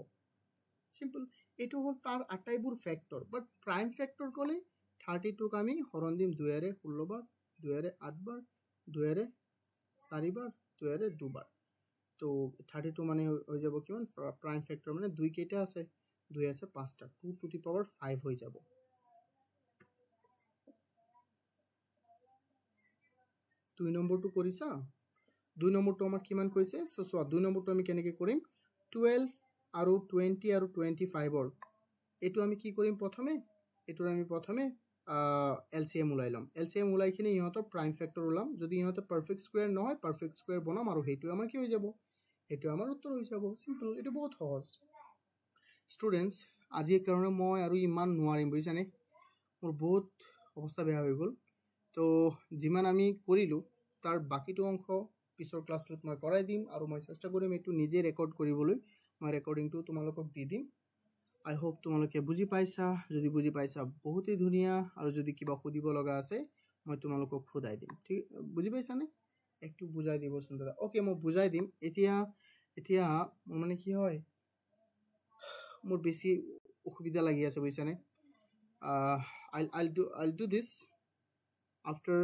সিম্পল এটো হল তাৰ আটাইবোৰ ফ্যাক্টৰ বাট প্ৰাইম ফ্যাক্টৰ কলে 32 ক আমি হৰণ দিম 2 ৰে 16 বাৰ 2 ৰে 8 বাৰ 2 ৰে 4 বাৰ 2 ৰে 2 বাৰ তো 32 মানে হৈ যাব কিমান প্ৰাইম ফ্যাক্টৰ মানে 2 কেইটা আছে 2 আছে 5টা 2 to the power 5 হৈ যাব 2 নম্বৰটো কৰিছা 2 নম্বৰটো আমাৰ কিমান কৈছে সো 2 নম্বৰটো আমি কেনেকৈ কৰিম 12 আৰু 20 আৰু 25 ৰ এটো আমি কি কৰিম প্ৰথমে এটোৰ আমি প্ৰথমে এলসিএম ওলাইলাম এলসিএম ওলাইখিনি ইহঁতৰ প্ৰাইম ফেক্টৰ ওলাম যদি ইহঁতে পাৰফেক্ট স্কয়াৰ নহয় পাৰফেক্ট স্কয়াৰ বনাম আৰু হেতু আমাৰ কি হৈ যাব এটো আমাৰ উত্তৰ হৈ যাব সিম্পল এটো বহুত সহজ স্টুডেন্টস আজিৰ কাৰণে মই আৰু ইমান নোৱাৰিম বুজিছানে মোৰ বহুত অৱস্থা বেয়া হৈ গ'ল তো যিমান আমি কৰিলো তাৰ বাকিটো অংশ পিছৰ ক্লাছটোত মই কৰাই দিম আৰু মই চেষ্টা কৰিম এটো নিজে ৰেকৰ্ড কৰিবলৈ মই ৰেকৰ্ডিংটো তোমালোকক দি দিম I hope তোমালোকে বুজি পাইছা যদি বুজি পাইছা বহুতই ধুনিয়া আৰু যদি কিবা খুদিব লগা আছে মই তোমালোকক খুদাই দিম ঠিক বুজি পাইছা নে একটু বুজাই দিব সুন্দৰা ওকে মই বুজাই দিম এতিয়া মানে কি হয় মোৰ বেছি অসুবিধা লাগি আছে বুজিছা নে I'll do this after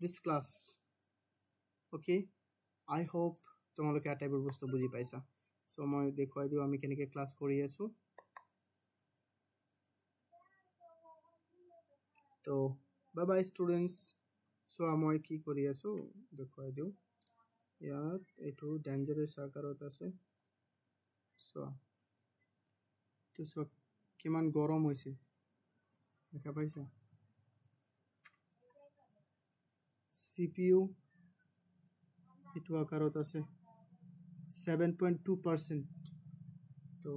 this class okay I hope তোমালোকে আটাইবোৰ বস্তু বুজি পাইছা সো মই দেখুৱাই দিও আমি কেনেকৈ ক্লাস কৰি আছো তো বাই বাই স্টুডেন্টস সো মই কি কৰি আছো দেখুৱাই দিও ইয়াত এটো ডেঞ্জাৰাস আকাৰত আছে সো তো সো কিমান গৰম হৈছে দেখা পাইছা CPU এটো আকাৰত আছে 7.2% তো